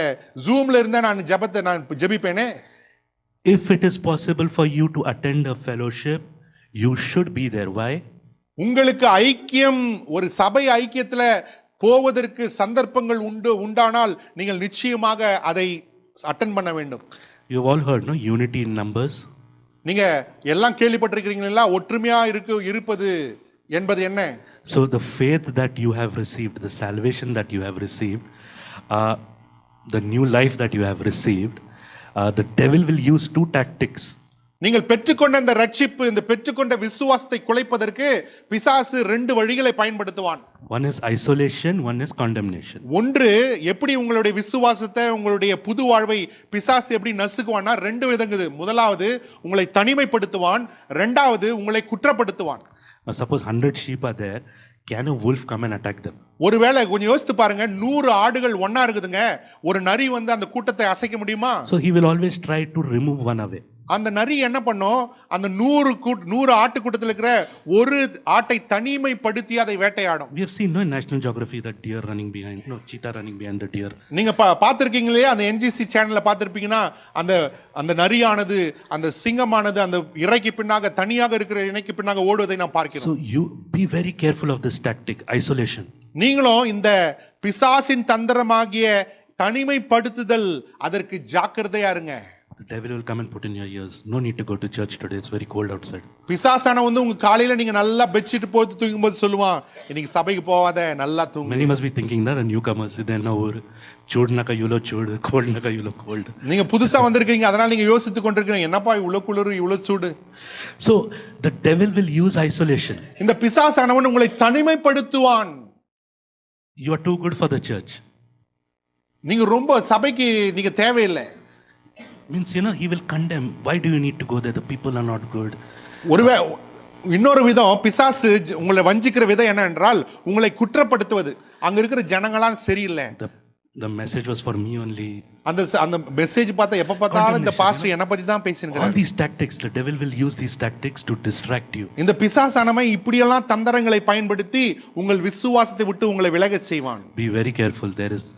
ஜூம்ல இருந்தா நான் ஜெபிப்பேனே. If it is possible for you to attend a fellowship, you should be there. Why? உங்களுக்கு ஐக்கியம், ஒரு சபை ஐக்கியத்துல போவதற்கு சந்தர்ப்பங்கள் உண்டானால் நீங்கள் நிச்சயமாக அதை அட்டெண்ட் பண்ண வேண்டும். You have all heard, no? Unity in numbers. நீங்க எல்லாம் கேள்விப்பட்டிருக்கிறீங்களா? ஒற்றுமையா இருப்பது என்பது என்ன? So the faith that you have received, the salvation that you have received, the new life that you have received, the devil will use two tactics. நீங்கள் பெற்றுக்கொண்ட இந்த ரட்சிப்பு, இந்த பெற்றுக்கொண்ட விசுவாசத்தை குலைப்பதற்கு பிசாசு ரெண்டு வழிகளை பயன்படுத்துவான். One is isolation, one is condemnation. ஒன்று, எப்படி உங்களுடைய விசுவாசத்தை, உங்களுடைய புது வாழ்வை பிசாசு எப்படி நசுக்குவான்னா ரெண்டு விதங்குது. முதலாவது உங்களை தனிமைப்படுத்துவான், இரண்டாவது உங்களை குற்றப்படுத்துவான். Now suppose 100 sheep are there, can a wolf come and attack them? ஒருவேளை கொஞ்சம் யோசித்து பாருங்க, 100 ஆடுகள் ஒண்ணா இருக்குதுங்க, ஒரு நரி வந்து அந்த கூட்டத்தை அசைக்க முடியுமா? So he will always try to remove one away. அந்த நரி என்ன பண்ணும்? அந்த 100 ஆட்டு கூட்டத்தில் இருக்கிற ஒரு ஆட்டை தனிமைப்படுத்தி அதை வேட்டையாடும். We have seen in National Geography that deer running behind, cheetah running behind the deer. நீங்க பார்த்திருக்கீங்களே, அந்த NGC சேனல்ல பார்த்திருப்பீங்கன்னா அந்த நரியானது, அந்த சிங்கமானது அந்த இறைக்கு பின்னாக, தனியாக இருக்கிற இணைக்கு பின்னாக ஓடுவதை நாம் பார்க்கிறோம். So you be very careful of this tactic, isolation. நீங்களும் இந்த பிசாசின் தந்திரமாகிய தனிமைப்படுத்துதல், அதற்கு ஜாக்கிரதையா இருங்க. The devil will come and put in your ears, no need to go to church today, it's very cold outside. பிசாசான வந்து உங்க காலையில நீங்க நல்லா பெட்ஷீட் போட்டு தூங்கும்போது சொல்லுவான், இன்னைக்கு சபைக்கு போவாத, நல்லா தூங்கு. Many must be thinking that the newcomers, then over chudnaka yulo chud, cold naka yulo cold. நீங்க புதுசா வந்திருக்கீங்க, அதனால நீங்க யோசித்து கொண்டிருக்கீங்க, என்னப்பா இவ்வளவு குளிர் இவ்வளவு சூடு. So the devil will use isolation. இந்த பிசாசானவன் உங்களை தனிமைப்படுத்துவான். You are too good for the church. நீங்க ரொம்ப சபைக்கு நீங்க தேவையில்லை. Means he will condemn. Why do you need to go there? The people are not good. இன்னொரு விதம், பிசாசு உங்களை வஞ்சிக்கிற விதம் என்ன என்றால் உங்களை குற்றப்படுத்துவது. அங்க இருக்கிற ஜனங்களாம் சரியில்லை. The message was for me only. அந்த மெசேஜ் பார்த்தா எப்ப பார்த்தாலும் இந்த பாஸ்டர் என்ன பத்தி தான் பேசினாங்க. All these tactics, the devil will use these tactics to distract you. இந்த பிசாசானவன் இப்படியெல்லாம் தந்திரங்களை பயன்படுத்தி உங்கள் விசுவாசத்தை விட்டு உங்களை விலகச் செய்வான். Be very careful.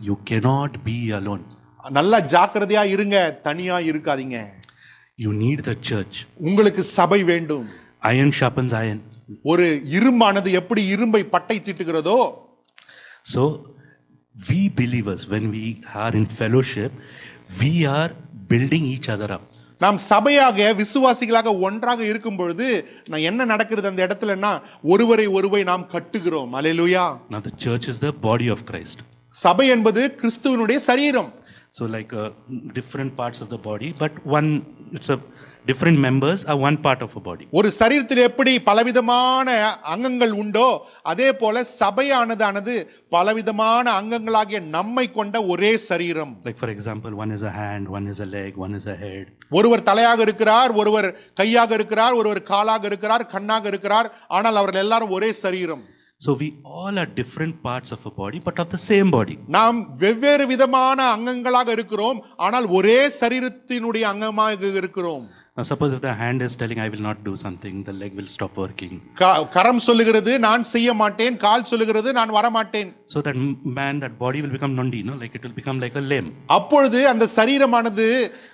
You cannot be alone. நல்லா ஜாக்கிரதையா இருங்க, தனியா இருக்காதீங்க. You need the church. உங்களுக்கு சபை வேண்டும். Iron sharpens iron. ஒரு இரும்பானது எப்படி இரும்பை பட்டை தீட்டுகிறதோ, So, we believers, when we are in fellowship, we are building each other up. நாம் சபையாக விசுவாசிகளாக ஒன்றாக இருக்கும் பொழுது நான் என்ன நடக்கிறது அந்த இடத்துலன்னா ஒருவரை நாம் கட்டுகிறோம். அல்லேலூயா. Now, the church is the body of Christ. சபை என்பது கிறிஸ்துவினுடைய சரீரம். So, like different parts of the body, but it's a different members are one part of a body. ஒரு சரீரத்தில் எப்படி பலவிதமான அங்கங்கள் உண்டோ அதே போல சபையானது பலவிதமான அங்கங்களாகிய நம்மை கொண்ட ஒரே சரீரம். Like for example, one is a hand, one is a leg, one is a head. ஒருவர் தலையாக இருக்கிறார், ஒருவர் கையாக இருக்கிறார், ஒருவர் காலாக இருக்கிறார், கண்ணாக இருக்கிறார். ஆனால் அவர்கள் எல்லாரும் ஒரே சரீரம். So we all are different parts of a body, but of the same body. நாம் வெவ்வேறு விதமான அங்கங்களாக இருக்கிறோம், ஆனால் ஒரே சரீரத்தினுடைய அங்கமாக இருக்கிறோம். Now suppose if the hand is telling I will not do something, the leg will stop working. கரம் சொல்லுகிறது நான் செய்ய மாட்டேன், கால் சொல்லுகிறது நான் வர மாட்டேன். So that that body will become nondi, no? Like it will become like a limb. அப்பொழுது அந்த சரீரமானது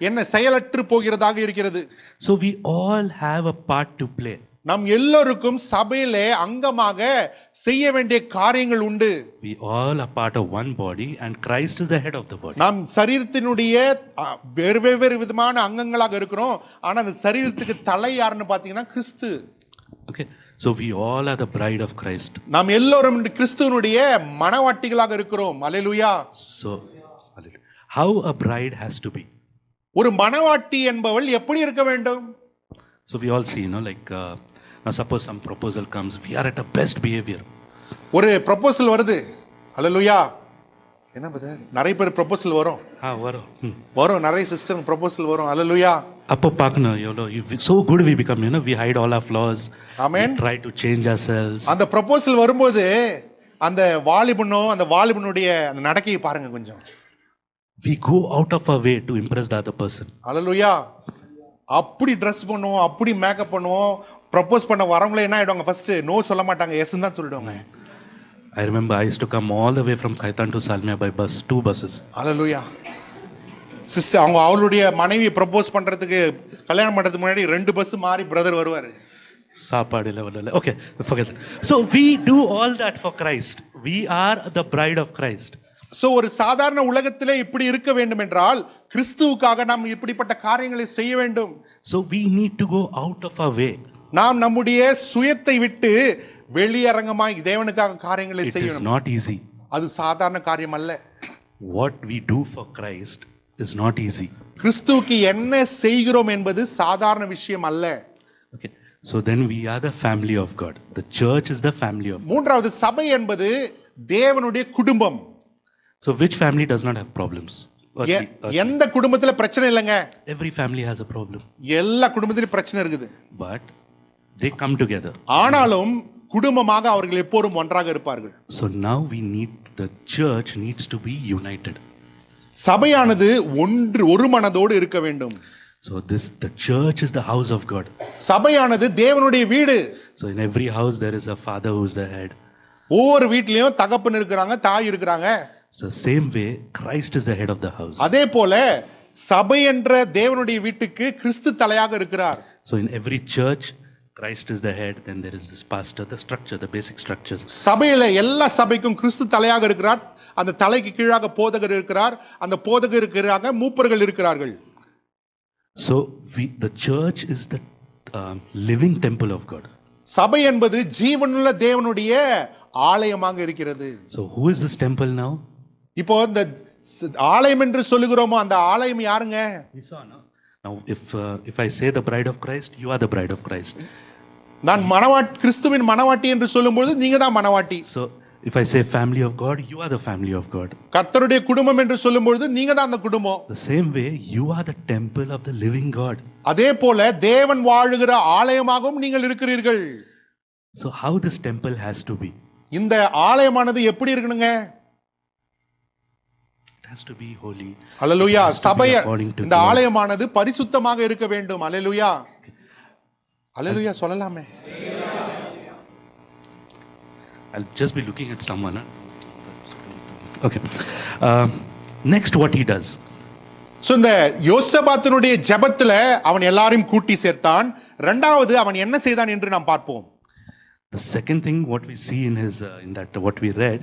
என்ன செயலற்று போகிறதாக இருக்கிறது. So we all have a part to play. நம் எல்லோருக்கும் சபையிலே அங்கமாக செய்ய வேண்டிய காரியங்கள் உண்டு. We all are part of one body and Christ is the head of the body. நாம் சரீரத்தினுடைய வெவ்வேறு விதமான அங்கங்களாக இருக்கிறோம், ஆனா அந்த சரீரத்துக்கு தலை யாருன்னு பாத்தீங்கன்னா கிறிஸ்து. Okay, so we all are the bride of Christ. நாம் எல்லோரும் கிறிஸ்துவினுடைய மணவாட்டிகளாக இருக்கிறோம். அல்லேலூயா. So how a bride has to be. ஒரு மணவாட்டி என்பவள் எப்படி இருக்க வேண்டும்? So we all see, you know, like now suppose some proposal comes, we are at our best behavior. ஒரு ப்ரொபோசல் வருது. அல்லேலூயா. என்ன பதே நிறைய பேர் ப்ரொபோசல் வரும். வரும் நிறைய சிஸ்டர் ப்ரொபோசல் வரும். அல்லேலூயா. அப்போ பார்க்கணும் எவ்வளோ so good we become, you know, we hide all our flaws. Amen. We try to change ourselves. அந்த ப்ரொபோசல் வரும்போது அந்த வாலிபனுடைய அந்த நடக்கையை பாருங்க கொஞ்சம். We go out of our way to impress the other person. அல்லேலூயா. அப்படி ட்ரெஸ் பண்ணுவோம், அப்படி மேக்கப் பண்ணுவோம். ப்ரப்போஸ் பண்ண வரவங்களே என்ன ஆயிடுவாங்க, ஃபர்ஸ்ட் நோ சொல்ல மாட்டாங்க, எஸ் தான் சொல்லிடுவாங்க. I remember I used to come all the way from Khaitan to Salmia by bus, 2 buses. Hallelujah. Sister அவளுடைய மனைவி ப்ரப்போஸ் பண்றதுக்கு கல்யாணம் பண்றதுக்கு முன்னாடி 2 பஸ் மாறி பிரதர் வருவாரு. சாப்பாடு இல்ல. Okay, forget that. So we do all that for Christ. We are the bride of Christ. So ஒரு சாதாரண உலகத்திலே இப்படி இருக்க வேண்டும் என்றால் கிறிஸ்துவுக்காக நாம் இப்படிப்பட்ட காரியங்களை செய்ய வேண்டும். So we need to go out of our way. நாம் நம்முடைய சுயத்தை விட்டு வெளியரங்கமாய் தேவனுக்காக காரியங்களை செய்யணும். It is not easy. அது சாதாரண காரியம் அல்ல. What we do for Christ is not easy. கிறிஸ்துவுக்கு என்ன செய்கிறோம் என்பது சாதாரண விஷயம் அல்ல. Okay, so then we are the family of God. The church is the family of God. மூன்றாவது சபை என்பது தேவனுடைய குடும்பம். So which family does not have problems? எந்த குடும்பத்துல பிரச்சனை இல்லைங்க. Every family has a problem. எல்லா குடும்பத்திலும் பிரச்சனை இருக்குது. But they come together. ஆனாலும் குடும்பமாக அவர்கள் எப்போதும் ஒன்றாக இருப்பார்கள். So now the church needs to be united. சபையானது ஒரு மனதோடு இருக்க வேண்டும். So the church is the house of God. சபையானது தேவனுடைய வீடு. So in every house there is a father who is the head. ஒவ்வொரு வீட்லயும் தகப்பன் இருக்கிறாங்க, தாய் இருக்கிறாங்க. So same way Christ is the head of the house. அதே போல சபை என்ற தேவனுடைய வீட்டுக்கு கிறிஸ்து தலையாக இருக்கிறார். So in every church Christ is the head, then there is this pastor, the structure, the basic structures. சபையில எல்லா சபைக்கும் கிறிஸ்து தலையாக இருக்கிறார். அந்த தலைக்கு கீழாக போதகர் இருக்கிறார். அந்த போதகருக்கு கீழாக மூப்பர்கள் இருக்கிறார்கள். So the church is the living temple of God. சபை என்பது ஜீவனுள்ள தேவனுடைய ஆலயமாக இருக்கிறது. So who is this temple now? இப்போ இந்த ஆலயம் என்று சொல்லுகிறோமோ அந்த ஆலயம் யாருங்க? Now if I say the bride of Christ, you are the bride of Christ. நான் கிறிஸ்துவின் மணவாட்டி என்று சொல்லும்போது நீங்க தான் மணவாட்டி. So if I say family of God, you are the family of God. கர்த்தருடைய குடும்பம் என்று சொல்லும்போது நீங்க தான் அந்த குடும்பம். The same way you are the temple of the living God. அதே போல தேவன் வாழுகிற ஆலயமாகவும் நீங்கள் இருக்கிறீர்கள். So how this temple has to be? இந்த ஆலயமானது எப்படி இருக்கணுங்க? It has to be holy. அல்லேலூயா. சபை இந்த ஆலயமானது பரிசுத்தமாக இருக்க வேண்டும். அல்லேலூயா. அல்லேலூயா சொல்லலாமே. I'll just be looking at someone. Okay. Next what he does. So இந்த யோசபாத்தினுடைய ஜெபத்துல அவன் எல்லாரையும் கூட்டி சேர்த்தான். ரெண்டாவது அவன் என்ன செய்தான் என்று நாம் பார்ப்போம். The second thing what we see in his in that what we read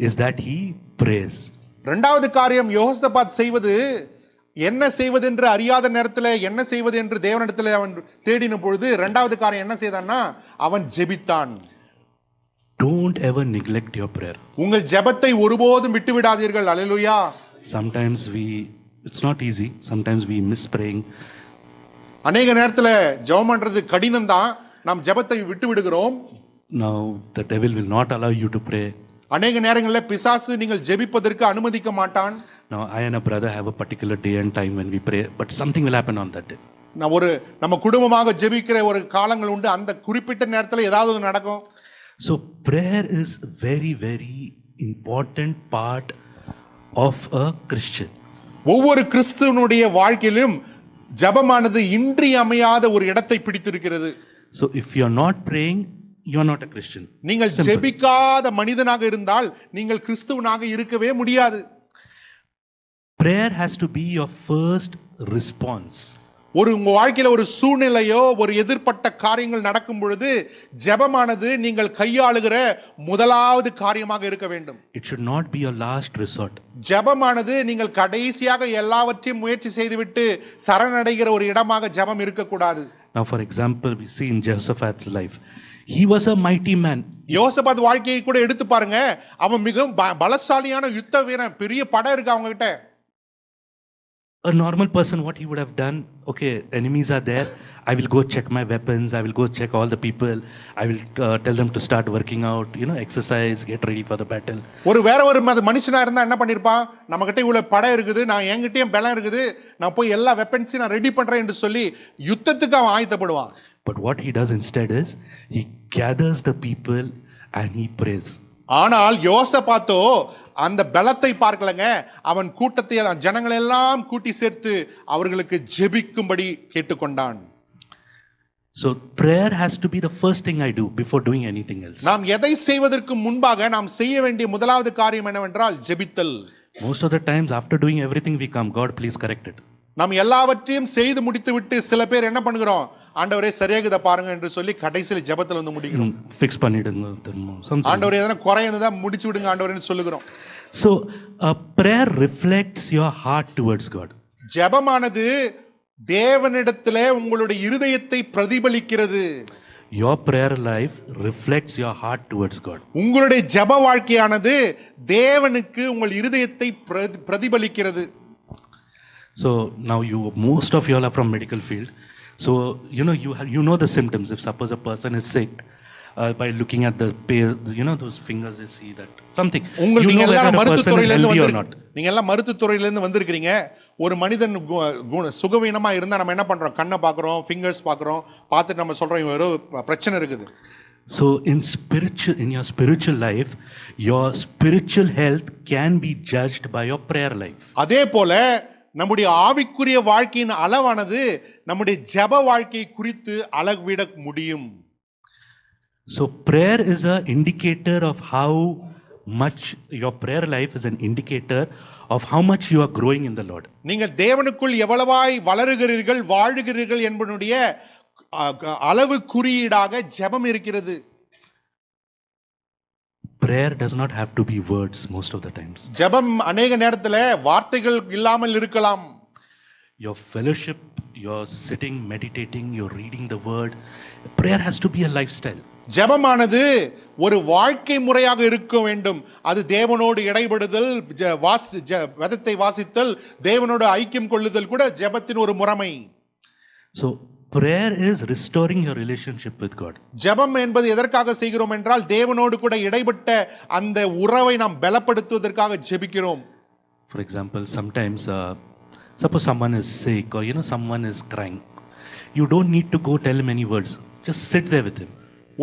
is that he prays. ரெண்டாவது காரியம் யோசபாத் செய்வது, என்ன செய்வது என்று அறியாத நேரத்தில் என்ன செய்வது என்று தேவனிடத்தில் அவன் தேடின பொழுது ரெண்டாவது காரியம் என்ன செய்தான்னா அவன் ஜெபித்தான். Don't ever neglect your prayer. உங்கள் ஜெபத்தை ஒருபோதும் விட்டு விடாதீர்கள். அல்லேலூயா. Sometimes it's not easy. Sometimes we miss praying. அநேக நேரத்தில் ஜெபம் பண்றது கடினம் தான். நாம் ஜெபத்தை விட்டு விடுகிறோம். Now the devil will not allow you to pray. அநேக நேரங்களில் பிசாசு நீங்கள் ஜெபிப்பதற்கு அனுமதிக்க மாட்டான். Now I and a brother have a particular day and time when we pray, but something will happen on that day. நம்ம குடும்பமாக ஜெபிக்கிற ஒரு காலங்கள் உண்டு. அந்த குறிப்பிட்ட நேரத்தில் ஏதாவது நடக்கும். So prayer is very very important part of a Christian. ஒவ்வொரு கிறிஸ்துவனுடைய வாழ்க்கையிலும் ஜெபமானது இன்றியமையாத ஒரு இடத்தை பிடித்திருக்கிறது. So if you are not praying, you are not a Christian. நீங்கள் ஜெபிக்காத மனிதனாக இருந்தால் நீங்கள் கிறிஸ்துவனாக இருக்கவே முடியாது. Prayer has to be your first response. உங்க வாழ்க்கையில ஒரு சூழ்நிலையோ ஒரு எதிர்ப்பட்ட காரியங்கள் நடக்கும் பொழுது ஜெபமானது நீங்கள் கையாளுகிற முதலாவது காரியமாக இருக்க வேண்டும். It should not be your last resort. ஜெபமானது நீங்கள் கடைசியாக எல்லாவற்றையும் முயற்சி செய்துவிட்டு சரணடைகிற ஒரு இடமாக ஜெபம் இருக்கக்கூடாது. Now for example, we see in Jehoshaphat's life, he was a mighty man. யோசபாத் வாழ்க்கையை கூட எடுத்து பாருங்க. அவன் மிகவும் பலசாலியான யுத்த வீரன், பெரிய படம் இருக்கு அவங்க கிட்ட. A normal person, what he would have done, okay, enemies are there, I will go check my weapons, I will go check all the people, I will tell them to start working out, exercise, get ready for the battle. வேற ஒரு மனுஷனா இருந்தா என்ன பண்ணிருப்பான்? நம்ம கிட்ட இவ்வளவு படம் இருக்குது, நான் என்கிட்டயும் பலம் இருக்குது, நான் போய் எல்லா வெப்பன்ஸையும் நான் ரெடி பண்றேன் என்று சொல்லி யுத்தத்துக்கு அவன் ஆயத்தப்படுவான். But what he does instead is he gathers the people and he prays. ஆனால் யோசபாத்தோ அந்த பலத்தை பார்க்கலங்க. அவன் கூட்டத்தை ஜனங்கள் எல்லாம் கூட்டி சேர்த்து அவர்களுக்கு ஜெபிக்கும்படி கேட்டுக்கொண்டான். So prayer has to be the first thing I do before doing anything else. நாம் எதை செய்வதற்கு முன்பாக நாம் செய்ய வேண்டிய முதலாவது காரியம் என்னவென்றால் ஜெபித்தல். Most of the times after doing everything we come, God please correct it. நாம் எல்லாவற்றையும் செய்து முடித்து விட்டு சில பேர் என்ன பண்ணுகிறோம்? ஆண்டவரே சரியாகுத பாருங்க என்று சொல்லி கடைசியில் ஜெபத்துல வந்து முடிக்கிறோம். Fix பண்ணிடுங்க something. ஆண்டவரே எதனா குறை இருந்தா முடிச்சு விடுங்க ஆண்டவரேன்னு சொல்லுகிறோம். So a prayer reflects your heart towards God. ஜெபமானது தேவனிடத்திலே உங்களுடைய இருதயத்தை பிரதிபலிக்கிறது. Your prayer life reflects your heart towards God. உங்களுடைய ஜெப வாழ்க்கையானது தேவனுக்கு உங்கள் இருதயத்தை பிரதிபலிக்கிறது. So now most of you all are from medical field. So you know the symptoms. If suppose a person is sick, by looking at the those fingers, they see that something. நீங்க எல்லாம் மருத்துவத்துறையில இருந்து வந்திருக்கீங்க. ஒரு மனிதன் சுகவீனமா இருந்தா நம்ம என்ன பண்றோம்? கண்ணை பாக்குறோம், ஃபிங்கர்ஸ் பாக்குறோம், பார்த்துட்டு நம்ம சொல்றோம் இவன் ஏதோ பிரச்சனை இருக்குது. So in your spiritual life, your spiritual health can be judged by your prayer life. அதே போல நம்முடைய ஆவிக்குரிய வாழ்க்கையின் அளவானது நம்முடைய ஜெப வாழ்க்கையை குறித்து அளவிட முடியும். So prayer is an indicator of how much your prayer life is an indicator of how much you are growing in the Lord. நீங்கள் தேவனுக்குள் எவ்வளவாய் வளருகிறீர்கள், வாழுகிறீர்கள் என்பதனுடைய அளவு குறியீடாக ஜெபம் இருக்கிறது. Prayer does not have to be words most of the times. ஜெபம் அநேக நேரத்துல வார்த்தைகள் இல்லாமல் இருக்கலாம். Your fellowship, you're sitting, meditating, you're reading the word. Prayer has to be a lifestyle. ஜெபமானது ஒரு வாழ்க்கை முறையாக இருக்க வேண்டும். அது தேவனோடு இடைபடுதல், வேதத்தை வாசித்தல், தேவனோடு ஐக்கியம் கொள்ளுதல் கூட ஜெபத்தின் ஒரு முறைமை. So prayer is restoring your relationship with God. ஜெபம் என்பது எதற்காக செய்கிறோம் என்றால் தேவனோடு கூட இடைப்பட்ட அந்த உறவை நாம் பலப்படுத்துவதற்காக ஜெபிக்கிறோம். For example, sometimes suppose someone is sick or someone is crying. You don't need to go tell him any words. Just sit there with him.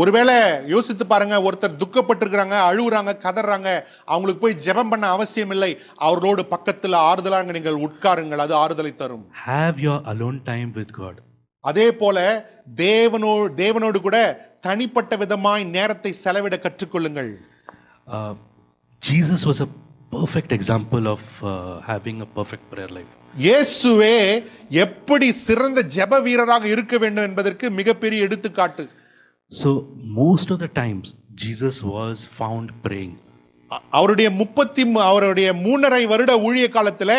ஒருவேளை யோசித்து பாருங்க, ஒருத்தர் துக்கப்பட்டிருக்கிறாங்க, அழுகுறாங்க, கதறாங்க, அவங்களுக்கு போய் ஜெபம் பண்ண அவசியம் இல்லை. அவர்களோடு பக்கத்தில் ஆறுதலாக நீங்கள் உட்காருங்கள், அது ஆறுதலை தரும். Have your alone time with God. அதே போல தேவனோடு கூட தனிப்பட்ட விதமாய் நேரத்தை செலவிட கற்றுக்கொள்ளுங்கள். Jesus was a perfect example of having a perfect prayer life. இயேசுவே எப்படி சிறந்த ஜெப வீரராக இருக்க வேண்டும் என்பதற்கு மிகப்பெரிய எடுத்துக்காட்டு. So most of the times Jesus was found praying. அவருடைய 3.5 வருட ஊழிய காலத்துல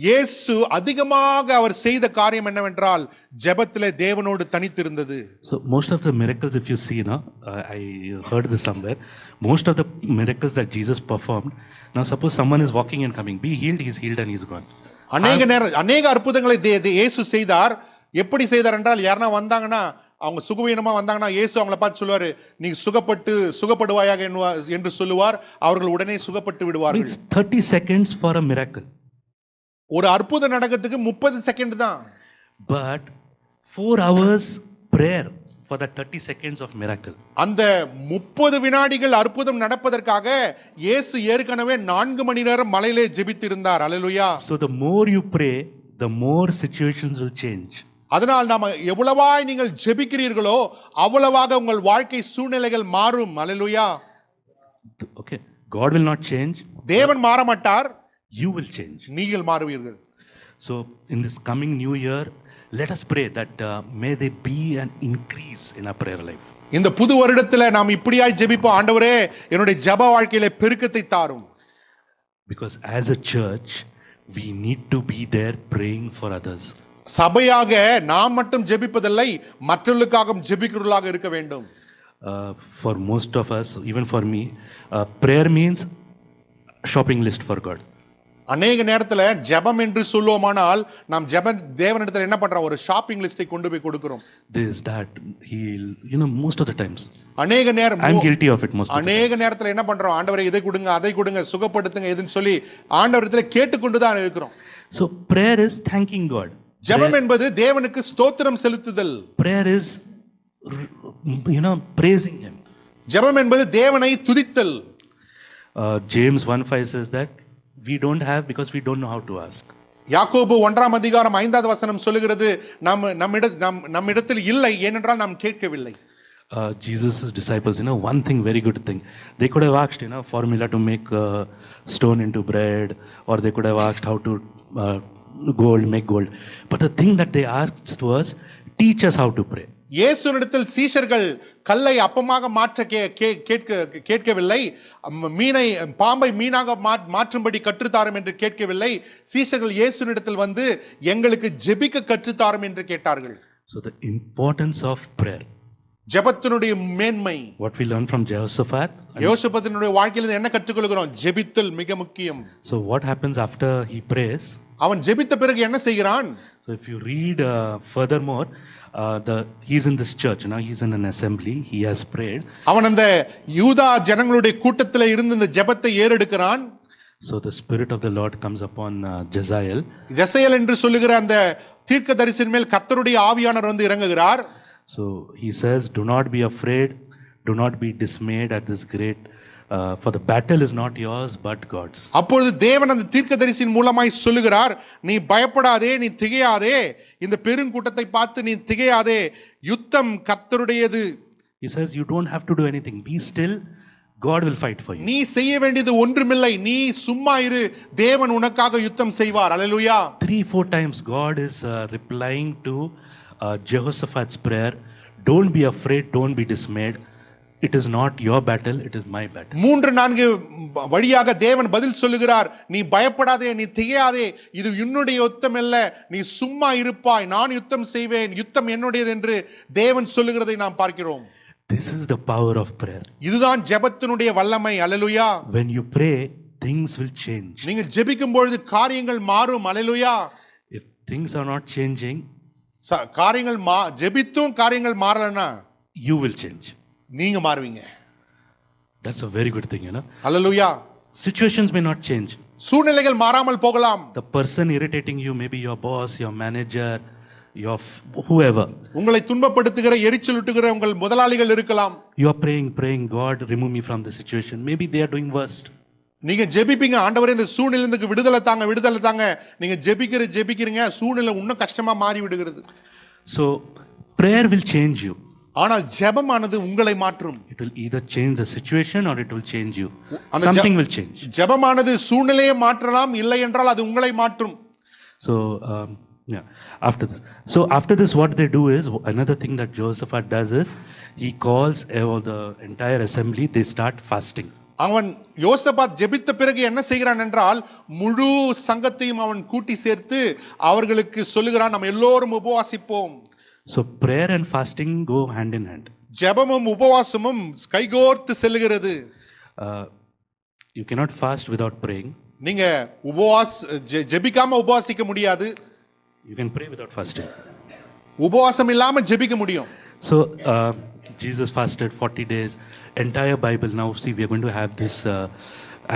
இயேசு அதிகமாக அவர் செய்த காரியம் என்னவென்றால் ஜெபத்திலே தேவனோடு தனித்திருந்தது. So most of the miracles, if you see, I heard this somewhere. Most of the miracles that Jesus performed. Now suppose someone is walking and coming, be healed, he's healed and he's gone. அநேக அற்புதங்களை இயேசு செய்தார். எப்படி செய்தார் என்றால், யாரனா வந்தாங்கன்னா, அவங்க சுகவீனமா வந்தாங்கன்னா இயேசு அவங்கள பார்த்து சொல்லுவாரு, நீ சுகப்படுவாயாக என்று சொல்லுவார். அவர்கள் உடனே சுகப்பட்டு விடுவார்கள். It's 30 seconds for a miracle. ஒரு அற்புதம் நடக்கிறதுக்கு 30 செகண்ட் தான். But 4 hours prayer for that 30 seconds of miracle. அந்த 30 வினாடிகள் அற்புதம் நடப்பதற்காக இயேசு ஏற்கனவே 4 மணி நேரம் மலையிலே ஜெபித்திருந்தார். அல்லேலூயா. So the more you pray, the more situations will change. அதனால் நாம எவ்வளவாய் நீங்கள் ஜெபிக்கிறீர்களோ அவ்வளவாக உங்கள் வாழ்க்கை சூழ்நிலைகள் மாறும். அல்லேலூயா. Okay, God will not change. தேவன் மாற மாட்டார், You will change. நீங்கள் மாறுவீர்கள். So in this coming new year, let us pray that may there be an increase in our prayer life. இந்த புது வருடத்துல நாம் இப்படியாய் ஜெபிப்போம், ஆண்டவரே என்னுடைய ஜெப வாழ்க்கையிலே பெருக்கத்தை தாரும். Because as a church, we need to be there praying for others. சபையாக நாம் மட்டும் ஜெபிப்பதில்லை, மற்றவர்களுக்காகவும் ஜெபிக்கிறவர்களாக இருக்க வேண்டும். For most of us, even for me, prayer means shopping list for God. அநேக நேரத்துல ஜெபம் என்று சொல்லுவோமானால் நாம் தேவனிடத்துல என்ன பண்றோம், ஒரு ஷாப்பிங் லிஸ்டை கொண்டு போய் கொடுக்கிறோம். This, that, most of the times. அநேக நேரம் I'm guilty of it most of the அநேக times. நேரத்துல என்ன பண்றோம், ஆண்டவரே இதை கொடுங்க, அதை கொடுங்க, சுகப்படுத்துங்க எதுன்னு சொல்லி ஆண்டவரிடத்துல கேட்டுக்கொண்டு தான் இருக்கிறோம். So prayer is thanking God. ஜெபம் என்பது தேவனுக்கு ஸ்தோத்திரம் செலுத்துதல். Prayer is, praising Him. ஜெபம் என்பது தேவனை துதித்தல். James 1:5 says that we don't have because we don't know how to ask. யாக்கோபு 1 அதிகாரம் 5வது வசனம் சொல்லுகிறது, நம்மிடத்தில் இல்லை ஏனென்றால் நாம் கேட்கவில்லை. Jesus' disciples, one thing, very good thing. They could have asked, formula to make stone into bread, or they could have asked how to make gold. But the thing that they asked was, teach us how to pray. இயேசுவினிடத்தில் சீஷர்கள் கல்லை அப்பமாக மாற்ற கேட்கவில்லை, பாம்பை மீனாக மாற்றும்படி கற்றுத்தாரும் என்று கேட்கவில்லை. சீஷர்கள் இயேசுவினிடத்தில் வந்து எங்களுக்கு ஜெபிக்க கற்றுத்தாரும் என்று கேட்டார்கள். So the importance of prayer. ஜெபத்தினுடைய மேன்மை. What we learn from Jehoshaphat. யோசபாத்தினுடைய வாழ்க்கையிலிருந்து என்ன கற்றுக்கொள்கிறோம்? ஜெபித்தல் மிக முக்கியம். So what happens after he prays? அவன் ஜெபித்த பிறகு என்ன செய்கிறான்? So if you read furthermore, he's in this church now, he's in an assembly, he has prayed. அவன் அந்த யூதா ஜனங்களுடைய கூட்டத்திலே இருந்து இந்த ஜெபத்தை ஏறெடுக்கிறான். So the spirit of the Lord comes upon Jezreel. ஜெசயேல் என்று சொல்லுகிற அந்த தீர்க்கதரிசியின் மேல் கர்த்தருடைய ஆவியானவர் வந்து இறங்குகிறார். So he says, do not be afraid, do not be dismayed at this great, for the battle is not yours but God's. அப்பொழுது தேவன் அந்த தீர்க்கதரிசியின் மூலமாய் சொல்லுகிறார், நீ பயப்படாதே, நீ திகையாதே, இந்த பெருங்கூட்டத்தை பார்த்து நீ திகையாதே, யுத்தம் கர்த்தருடையது. He says you don't have to do anything, be still, God will fight for you. நீ செய்ய வேண்டியது ஒன்றுமில்லை, நீ சும்மா இரு, தேவன் உனக்காக யுத்தம் செய்வார். அல்லேலூயா. 3-4 times God is replying to Jehoshaphat's prayer, don't be afraid, don't be dismayed. It is not your battle, it is my battle. 3-4 வழியாக தேவன் பதில் சொல்லுகிறார், நீ பயப்படாதே, நீ திகையாதே, இது என்னுடைய யுத்தம் அல்ல, நீ சும்மா இருப்பாய், நான் யுத்தம் செய்வேன், யுத்தம் என்னுடையது என்று தேவன் சொல்லுகிறதை நாம் பார்க்கிறோம். This is the power of prayer. இதுதான் ஜெபத்தினுடைய வல்லமை. அல்லேலூயா. When you pray, things will change. நீங்கள் ஜெபிக்கும் பொழுது காரியங்கள் மாறும். அல்லேலூயா. If things are not changing, காரியங்கள் ஜெபித்தும் காரியங்கள் மாறலனா you will change. நீங்க மாறுவீங்க. That's a very good thing, hallelujah. Situations may not change. சூழ்நிலைகள் மாறாமல் போகலாம். The person irritating you, maybe your boss, your manager, your whoever. உங்களை துன்பப்படுத்துகிற எரிச்சலூட்டுகிற உங்கள் முதலாளிகள் இருக்கலாம். You are praying, God remove me from the situation. Maybe they are doing worst. நீங்க ஜெபிப்பீங்க, ஆண்டவரே இந்த சூழ்நிலையிலிருந்து விடுதலை தாங்க. நீங்க ஜெபிக்கிறீங்க, சூழ்நிலை இன்னும் கஷ்டமா மாறி விடுகிறது. So prayer will change you. ஆனால் ஜெபமானது உங்களை மாற்றும். It will either change the situation or it will change you. Something will change. ஜெபமானது சூழ்நிலையை மாற்றலாம், இல்லை என்றால் அது உங்களை மாற்றும். So, yeah, after this. So, after this, what they do is another thing that Jehoshaphat does is he calls the entire assembly, they start fasting. அவன் யோசபாத் ஜெபித்த பிறகு என்ன செய்கிறான் என்றால் முழு சங்கத்தையும் அவன் கூட்டி சேர்த்து அவர்களுக்கு சொல்லுகிறான், நம்ம எல்லோரும் உபவாசிப்போம். So, prayer and fasting go hand in hand. ஜெபமும் உபவாசமும் கைகோர்த்து செல்லுகிறது. You cannot fast without praying. நீங்க ஜெபிக்காம உபவாசிக்க முடியாது. You can pray without fasting. உபவாசம் இல்லாம ஜெபிக்க முடியும். So, Jesus fasted 40 days. Entire Bible, now see, we are going to have this,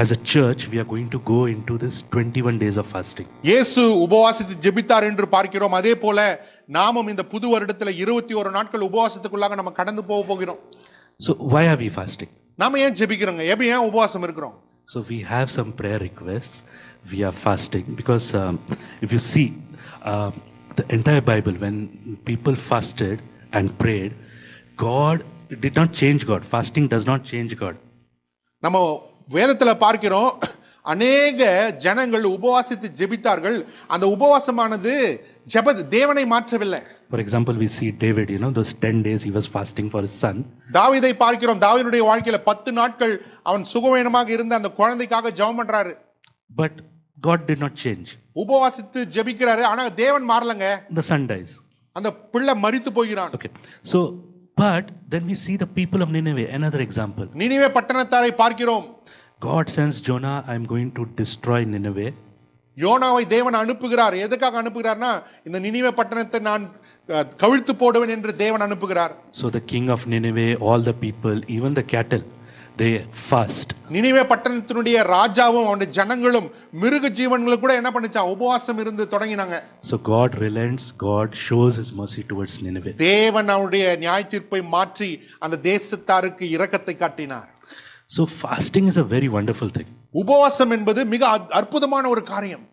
as a church, we are going to go into this 21 days of fasting. இயேசு உபவாசித்து ஜெபித்தார் என்று பார்க்கிறோம். அதே போல நாமும் இந்த புது வருடத்துல 21 நாட்கள் உபவாசத்துக்குள்ளாக நம்ம கடந்து போகிறோம். So, why are we fasting? நாம ஏன் ஜெபிக்கிறோங்க? ஏன் உபவாசம் இருக்கிறோம்? So, we have some prayer requests. We are fasting because if you see the entire Bible, when people fasted and prayed, God did not change God. Fasting does not change God. நம்ம வேதத்துல பார்க்கிறோம், அநேக ஜனங்கள் உபவாசித்து ஜெபித்தார்கள். அந்த உபவாசமானது தேவனை மாற்றவில்லை. For example, we see David, those 10 days he was fasting for his son. தாவீதை பார்க்கிறோம். தாவீதுடைய வாழ்க்கையில 10 நாட்கள் அவன் சுகவீனமாக இருந்த அந்த குழந்தைக்காக ஜெபம் பண்றாரு. But God did not change. உபவாசித்து ஜெபிக்கிறாரு, ஆனா தேவன் மாறலங்க. The son dies. அந்த பிள்ளை மரித்து போகிறான். Okay. So, but then we see the people of Nineveh, another example. Nineveh பட்டணத்தாரை பார்க்கிறோம். God sends Jonah, I am going to destroy Nineveh. யோனாவை தேவன் அனுப்புகிறார். எதுக்காக அனுப்புகிறார்னா, இந்த நினிவே பட்டணத்தை நான் கவிழ்த்து போடுவேன் என்று தேவன் அனுப்புகிறார். So the king of Nineveh, all the people, even the cattle, they fast. Nineveh பட்டணத்தினுடைய ராஜாவும் அவனுடைய ஜனங்களும் மிருக ஜீவன்களும் கூட என்ன பண்ணுச்சான்? உபவாசம் இருந்து தொடங்கினாங்க. So God relents, God shows his mercy towards Nineveh. தேவன் அவருடைய நியாய தீர்ப்பை மாற்றி அந்த தேசத்தாருக்கு இரக்கத்தை காட்டினார். So fasting is a very wonderful thing. உபவாசம் என்பது மிக அற்புதமான ஒரு காரியம்.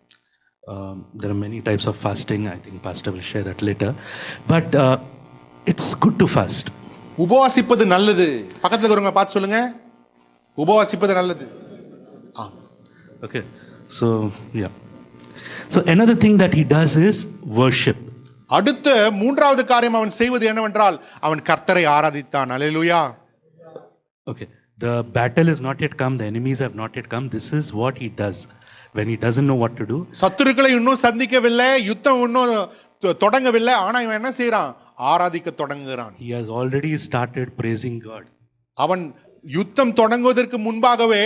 There are many types of fasting. I think Pastor will share that later. But it's good to fast. உபவாசிப்பது நல்லது. பக்கத்துல இருக்கிறவங்க பார்த்து சொல்லுங்க, உபவாசிப்பது நல்லது. Okay. So, yeah. So another thing that he does is worship. அடுத்த மூன்றாவது காரியம் அவன் செய்வது என்னவென்றால் அவன் கர்த்தரை ஆராதித்தான். அல்லேலூயா. Okay. The battle is not yet come. The enemies have not yet come. This is what he does. When he doesn't know what to do. சத்துருக்களை இன்னும் சந்திக்கவில்லை, யுத்தம் இன்னும் தொடங்கவில்லை, ஆனா இவன் என்ன செய்றான்? ஆராதிக்க தொடங்குகிறான். He has already started praising God. அவன் யுத்தம் தொடங்குவதற்கு முன்பாகவே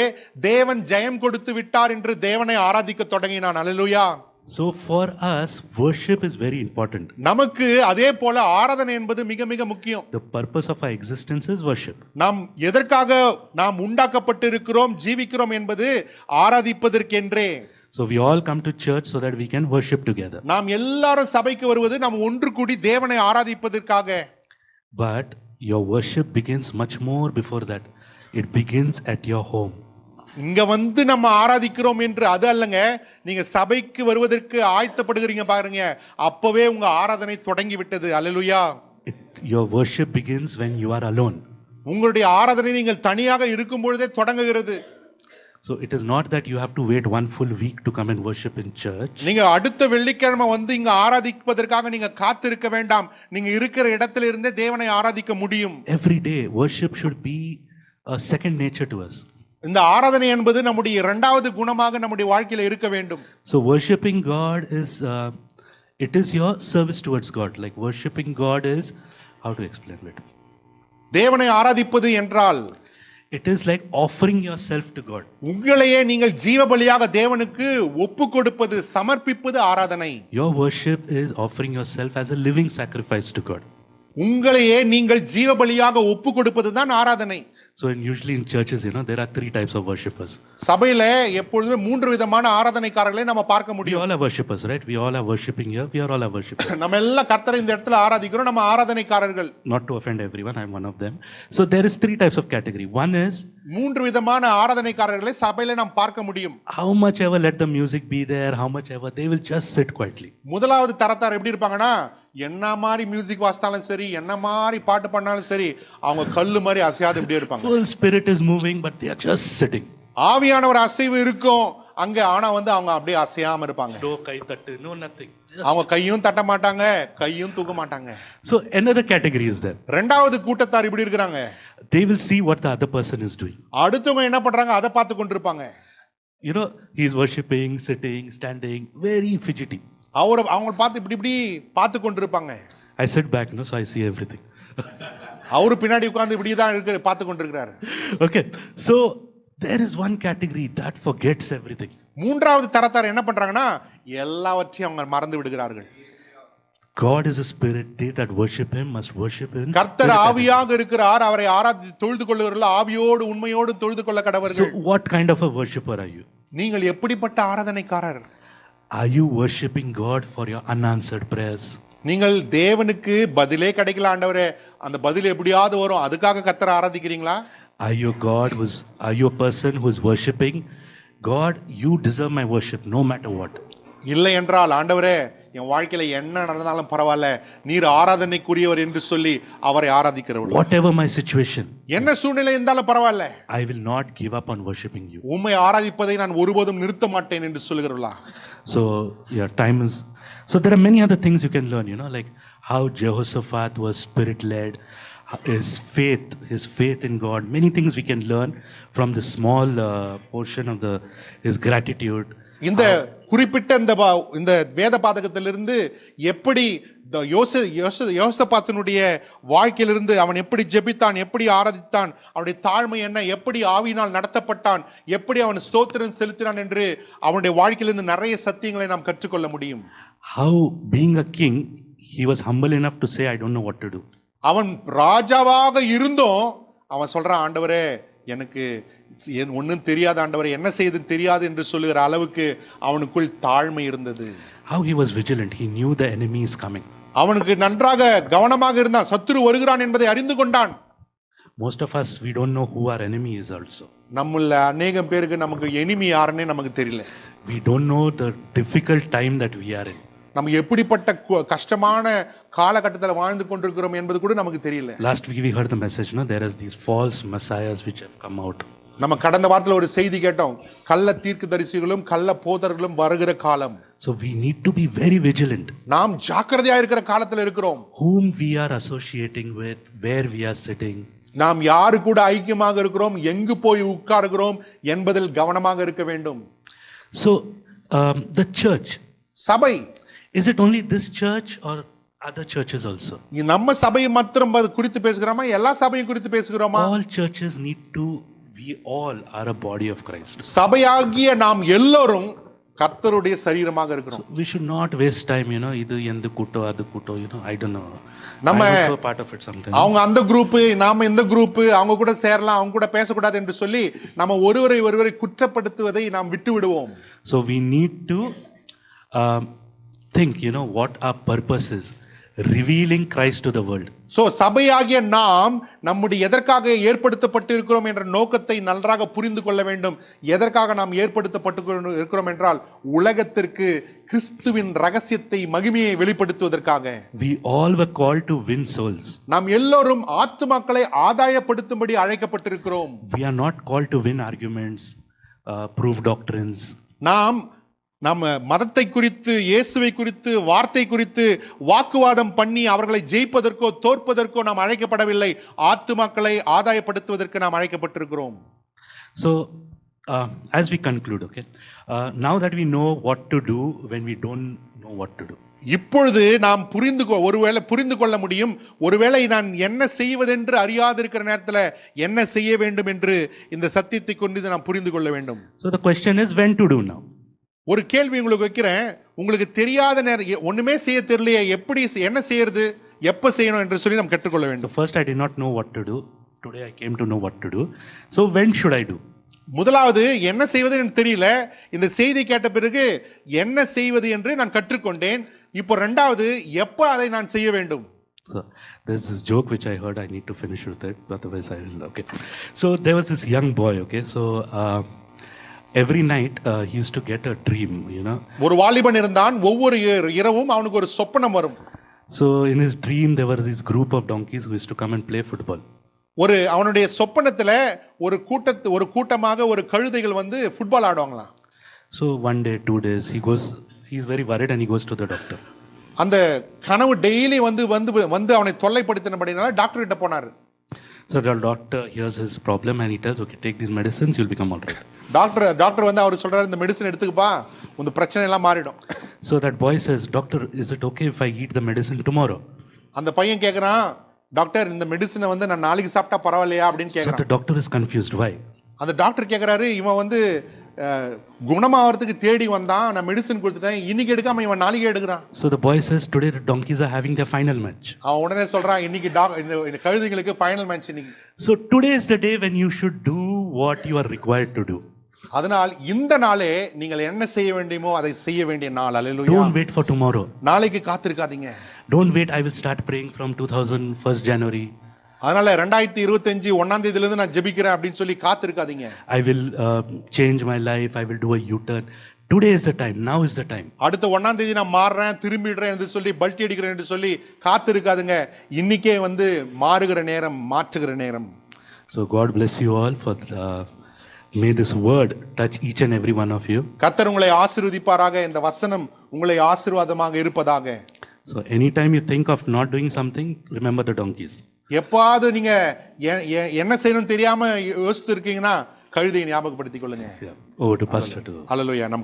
தேவன் ஜெயம் கொடுத்து விட்டார் என்று தேவனை ஆராதிக்க தொடங்கினான். அல்லேலூயா. So for us, worship is very important. நமக்கு அதே போல ஆராதனை என்பது மிக மிக முக்கியம். The purpose of our existence is worship. நாம் எதற்காக நாம் உண்டாக்கப்பட்டிருக்கிறோம், ஜீவிக்கிறோம் என்பது ஆராதிப்பதற்கென்றே. So we all come to church so that we can worship together. நாம் எல்லாரும் சபைக்கு வருவது நாம் ஒன்று கூடி தேவனை ஆராதிப்பதற்காக. But your worship begins much more before that. It begins at your home. இங்க வந்து நம்ம ஆராதிக்கிறோம் என்று அது அல்லங்க, நீங்க சபைக்கு வருவதற்கு ஆயத்தப்படுகிறீங்க பாருங்க, அப்பவே உங்க ஆராதனை தொடங்கி விட்டது. அல்லேலூயா. Your worship begins when you are alone. உங்களுடைய ஆராதனை நீங்கள் தனியாக இருக்கும் பொழுதே தொடங்குகிறது. So it is not that you have to wait one full week to come and worship in church. நீங்க அடுத்த வெள்ளிக்கிழமை வந்து இங்க ஆராதிப்பதற்காக நீங்க காத்திருக்க வேண்டாம். நீங்க இருக்கிற இடத்துல இருந்தே தேவனை ஆராதிக்க முடியும். Every day worship should be a second nature to us. இந்த ஆராதனை என்பது நம்முடைய இரண்டாவது குணமாக நம்முடைய வாழ்க்கையில இருக்க வேண்டும். So worshiping God is it is your service towards God. Like worshiping God is, how to explain it? தேவனை ஆராதிப்பது என்றால் it is like offering yourself to God. உங்களையே நீங்கள் ஜீவ பலியாக தேவனுக்கு ஒப்பு கொடுப்பது, சமர்ப்பிப்பது ஆராதனை. Your worship is offering yourself as a living sacrifice to God. உங்களையே நீங்கள் ஜீவ பலியாக ஒப்பு கொடுப்பது தான் ஆராதனை. So usually in churches, there are 3 types of worshippers. சபையில எப்பொழுதுமே 3 விதமான ஆராதனைக்காரர்களை நம்ம பார்க்க We முடியும். all are worshippers, right? We all are worshiping here. We are all are worshippers. நம்ம எல்லாம் கர்த்தரை இந்த இடத்துல ஆராதிக்கிறோம், நம்ம ஆராதனைக்காரர்கள். Not to offend everyone, I'm one of them. So there is 3 types of category. One is 3 விதமான ஆராதனைக்காரர்களை சபையில நாம் பார்க்க முடியும். how much ever let the music be there, how much ever they will just sit quietly. முதலாவது தரத்தார் எப்படி இருப்பாங்கன்னா, என்ன மாதிரி மியூசிக் வாசித்தாலும் சரி, என்ன மாதிரி பாட்டு பண்ணாலும் சரி, அவங்க கல்லு மாதிரி அசையாது இப்படியே இருப்பாங்க. Full spirit is moving, but they are just sitting. ஆவியானவர் அசைவு இருக்கும், அங்க ஆனா வந்து அவங்க அப்படியே அசையாம இருப்பாங்க. No kai tattu, no nothing. அவங்க கையும் தட்ட மாட்டாங்க, கையும் தூக்க மாட்டாங்க. So another category is there. ரெண்டாவது கூட்டத்தார் இப்படி இருக்கிறாங்க. They will see what the other person is doing. அடுத்தவங்க என்ன பண்றாங்க அதை பார்த்து கொண்டிருப்பாங்க. You know, he is worshipping, sitting, standing, very fidgety. அவங்க பார்த்து இப்படி இப்படி பார்த்து கொண்டிருப்பாங்க. I sit back, so I see everything. அவரு பின்னாடி உட்கார்ந்து இப்படி தான் இருக்கு பார்த்து கொண்டிருக்கிறாரு. Okay, so there is one category that forgets everything. மூன்றாவது தரத்தார் என்ன பண்றாங்கன்னா எல்லாவற்றையும் அவங்க மறந்து விடுகிறார்கள். God is a spirit. They that worship him must worship him. கர்த்தர் ஆவியாக இருக்கிறார், அவரை ஆராதித்து தொழுது கொள்ளுகிறவர்கள் ஆவியோடு உண்மையோடு தொழுது கொள்ள So கடவர்கள். what kind of a worshipper are you? நீங்கள் எப்படிப்பட்ட ஆராதனைக்காரர்? Are you worshiping God for your unanswered prayers? நீங்கள் தேவனுக்கு பதிலே கிடைக்கல ஆண்டவரே, அந்த பதில் எப்படியாவது வரும் அதுக்காக கர்த்தரை ஆராதிக்கிறீங்களா? Are you a person who is worshiping God? You deserve my worship no matter what. இல்லை என்றால் ஆண்டவரே என் வாழ்க்கையில என்ன நடந்தாலும் பரவாயில்ல, நீர் ஆராதனைக்குரியவர் என்று சொல்லி அவரை ஆராதிக்கிறவர்கள். Whatever my situation, என்ன சூழ்நிலை இருந்தாலும் பரவாயில்ல, I will not give up on worshiping you. உம்மை ஆராதிப்பதை நான் ஒருபோதும் நிறுத்த மாட்டேன் என்று சொல்கிறவர்களா? So yeah, time is. So there are many other things you can learn. Like how Jehoshaphat was spirit-led, his faith in God. Many things we can learn from the small portion of his gratitude. இந்த குறிப்பிட்ட இந்த வேத பாதகத்திலிருந்து எப்படி யோசபாத்தினுடைய வாழ்க்கையிலிருந்து அவன் எப்படி ஜெபித்தான், எப்படி ஆராதித்தான், அவனுடைய தாழ்மை என்ன, எப்படி ஆவியினால் நடத்தப்பட்டான், எப்படி அவன் ஸ்தோத்திரம் செலுத்தினான் என்று அவனுடைய வாழ்க்கையிலிருந்து நிறைய சத்தியங்களை நாம் கற்றுக்கொள்ள முடியும். How being a king, he was humble enough to say, I don't know what to do. அவன் ராஜாவாக இருந்தும் அவன் சொல்றான், ஆண்டவரே எனக்கு ஒன்னும் தெரியாத ஆண்டவரே, என்ன செய்யுதுன்னு தெரியாது என்று சொல்லுகிற அளவுக்கு அவனுக்குள் தாழ்மை இருந்தது. How he was vigilant. He knew the enemy is coming. அவனுக்கு நன்றாக கவனமாக இருந்தான், சத்துரு வருகிறான் என்பதை அறிந்து கொண்டான். Most of us, we don't know who our enemy is also. நம்மள அநேகம் பேருக்கு நமக்கு எனிமி யாருன்னே நமக்கு தெரியல. We don't know the difficult time that we are in. நம்ம எப்படிப்பட்ட கஷ்டமான காலகட்டத்தில் வாழ்ந்து கொண்டிருக்கிறோம் என்பது கூட நமக்கு தெரியல. Last week we heard the message, there is these false messiahs which have come out. நம்ம கடந்த வாரத்தில் ஒரு செய்தி கேட்டோம், கள்ள தீர்க்கதரிசிகளும் கள்ள போதர்களும் வருகிற காலம். So we need to be very vigilant. நாம் ஜாக்கிரதையா இருக்கிற காலத்தில் இருக்கிறோம். Whom we are associating with, where we are sitting. நாம் யாரு கூட ஐக்கியமாக இருக்கிறோம், எங்கு போய் உட்காருகிறோம் என்பதில் கவனமாக இருக்க வேண்டும். So the church, சபை, is it only this church or other churches also? நம்ம சபையை மாத்திரம் குறித்து பேசுகிறோமா, எல்லா சபையும் குறித்து பேசுகிறோமா? All churches need to, we all are a body of Christ. சபையாகிய நாம் எல்லோரும் கர்த்தருடைய சரீரமாக இருக்கிறோம். We should not waste time, இது எந்த கூட்டோ அது கூட்டோ, I don't know. நம்ம I'm also part of it sometimes. அவங்க அந்த குரூப், நாம இந்த குரூப், அவங்க கூட சேரலாம், அவங்க கூட பேசக்கூடாது என்று சொல்லி நம்ம ஒருவரை குற்றப்படுத்துவதை நாம் விட்டு விடுவோம். So we need to think, what our purpose is. Revealing Christ to the world. So சபையாகிய நாம் நம்முடைய எதற்காக ஏற்படுத்தப்பட்டிருக்கிறோம் என்ற நோக்கத்தை நன்றாக புரிந்து கொள்ள வேண்டும். எதற்காக நாம் ஏற்படுத்தப்பட்டு இருக்கிறோம் என்றால் உலகத்திற்கு கிறிஸ்துவின் ரகசியத்தை, மகிமையை வெளிப்படுத்துவதற்காக. We all were called to win souls. நாம் எல்லோரும் ஆத்துமாக்களை ஆதாயப்படுத்தும்படி அழைக்கப்பட்டிருக்கிறோம். We are not called to win arguments, prove doctrines. நாம் நம்ம மதத்தை குறித்து, இயேசுவை குறித்து, வார்த்தை குறித்து வாக்குவாதம் பண்ணி அவர்களை ஜெயிப்பதற்கோ தோற்பதற்கோ நாம் அழைக்கப்படவில்லை. ஆத்துமாக்களை ஆதாயப்படுத்துவதற்கு நாம் அழைக்கப்பட்டிருக்கிறோம். So as we conclude, now that we know what to do when we don't know what to do. இப்பொழுது நாம் ஒருவேளை புரிந்து கொள்ள முடியும், ஒருவேளை நான் என்ன செய்வதென்று அறியாதிருக்கிற நேரத்தில் என்ன செய்ய வேண்டும் என்று இந்த சத்தியத்தை கொண்டு நாம் புரிந்து கொள்ள வேண்டும். So the question is, when to do now? ஒரு கேள்வி உங்களுக்கு வைக்கிறேன், உங்களுக்கு தெரியாத நேரம், ஒண்ணுமே செய்ய தெரியலையே, எப்படி என்ன செய்யறது, எப்ப செய்யணும் என்று சொல்லி நாம் கற்றுக்கொள்ள வேண்டும். So first I did not know what to do. Today I came to know what to do. So when should I do? முதலாவது என்ன செய்வது என்று தெரியல, இந்த செய்தி கேட்ட பிறகு என்ன செய்வது என்று நான் கற்றுக்கொண்டேன். இப்போ ரெண்டாவது எப்ப அதை நான் செய்ய வேண்டும். So there's this joke which I heard, I need to finish with it, otherwise I will. So there was this young boy, so every night he used to get a dream, ஒரு வாலிபன் இருந்தான், ஒவ்வொரு இரவும் அவனுக்கு ஒரு சொப்பனம் வரும். So in his dream there were this group of donkeys who used to come and play football. அவனுடைய சொப்பனத்துல ஒரு கூட்டமாக ஒரு கழுதைகள் வந்து football ஆடுவாங்களாம். So 1 day, 2 days, he's very worried and he goes to the doctor. அந்த கனவு டெய்லி வந்து வந்து வந்து அவனை தொல்லைப்படுத்தினபடினால டாக்டர் கிட்ட போனாரு. So the doctor hears his problem and he tells, okay, take these medicines, you'll become all right. Doctor வந்து அவர் சொல்றாரு, இந்த மெடிசன் எடுத்துக்கப்பா, உங்க பிரச்சனை எல்லாம் மாறிடும். So that boy says, doctor, is it okay if I eat the medicine tomorrow? அந்த பையன் கேக்குறான், டாக்டர் இந்த மெடிசனை வந்து நான் நாளைக்கு சாப்பிட்டா பரவாயில்லையா அப்படின்னு So கேக்குறான். the doctor is confused. Why? அந்த டாக்டர் கேக்குறாரு, இவன் வந்து குணமாவறதுக்கு தேடி வந்தான், நான் மெடிசன் கொடுத்துட்டேன், இன்னைக்கு எடுக்காம இவன் நாளைக்கு எடுக்கிறான். So the boy says, today the donkeys are having their final match. அவன் உடனே சொல்றான், இன்னைக்கு இந்த கழுதைங்களுக்கு ஃபைனல் மேட்ச் இன்னைக்கு. So today is the day when you should do what you are required to do. அதனால் இந்த நாளே நீங்கள் என்ன செய்ய வேண்டுமோ அதை செய்ய வேண்டிய நாள். அல்லேலூயா. Don't wait for tomorrow. நாளைக்கு காத்திருக்காதீங்க. Don't wait, I will start praying from 1st January. அதனால 2025 1ஆம் தேதியில இருந்து நான் ஜெபிக்கிறேன் அப்படின்னு சொல்லி காத்திருக்காதீங்க. I will change my life, I will do a U-turn. Today is the time, now is the time. அடுத்த 1ஆம் தேதி நான் மாறுறேன், திரும்பிடுறேன் என்று சொல்லி பல்ட்டி அடிக்கிறேன் என்று சொல்லி காத்திருக்காதுங்க. இன்னைக்கே வந்து மாறுகிற நேரம், மாற்றுகிற நேரம். So God bless you all for may this word touch each and every one of you. கர்த்தர் உங்களை ஆசீர்வதிப்பாராக. இந்த வசனம் உங்களை ஆசீர்வாதமாக இருப்பதாக. So anytime you think of not doing something, remember the donkeys. எப்பாவது நீங்க என்ன செய்யணும்னு தெரியாம யோசித்து இருக்கீங்கன்னா கழுதையை ஞாபகப்படுத்திக் கொள்ளுங்க. Over to Pastor to அல்லேலூயா. நம்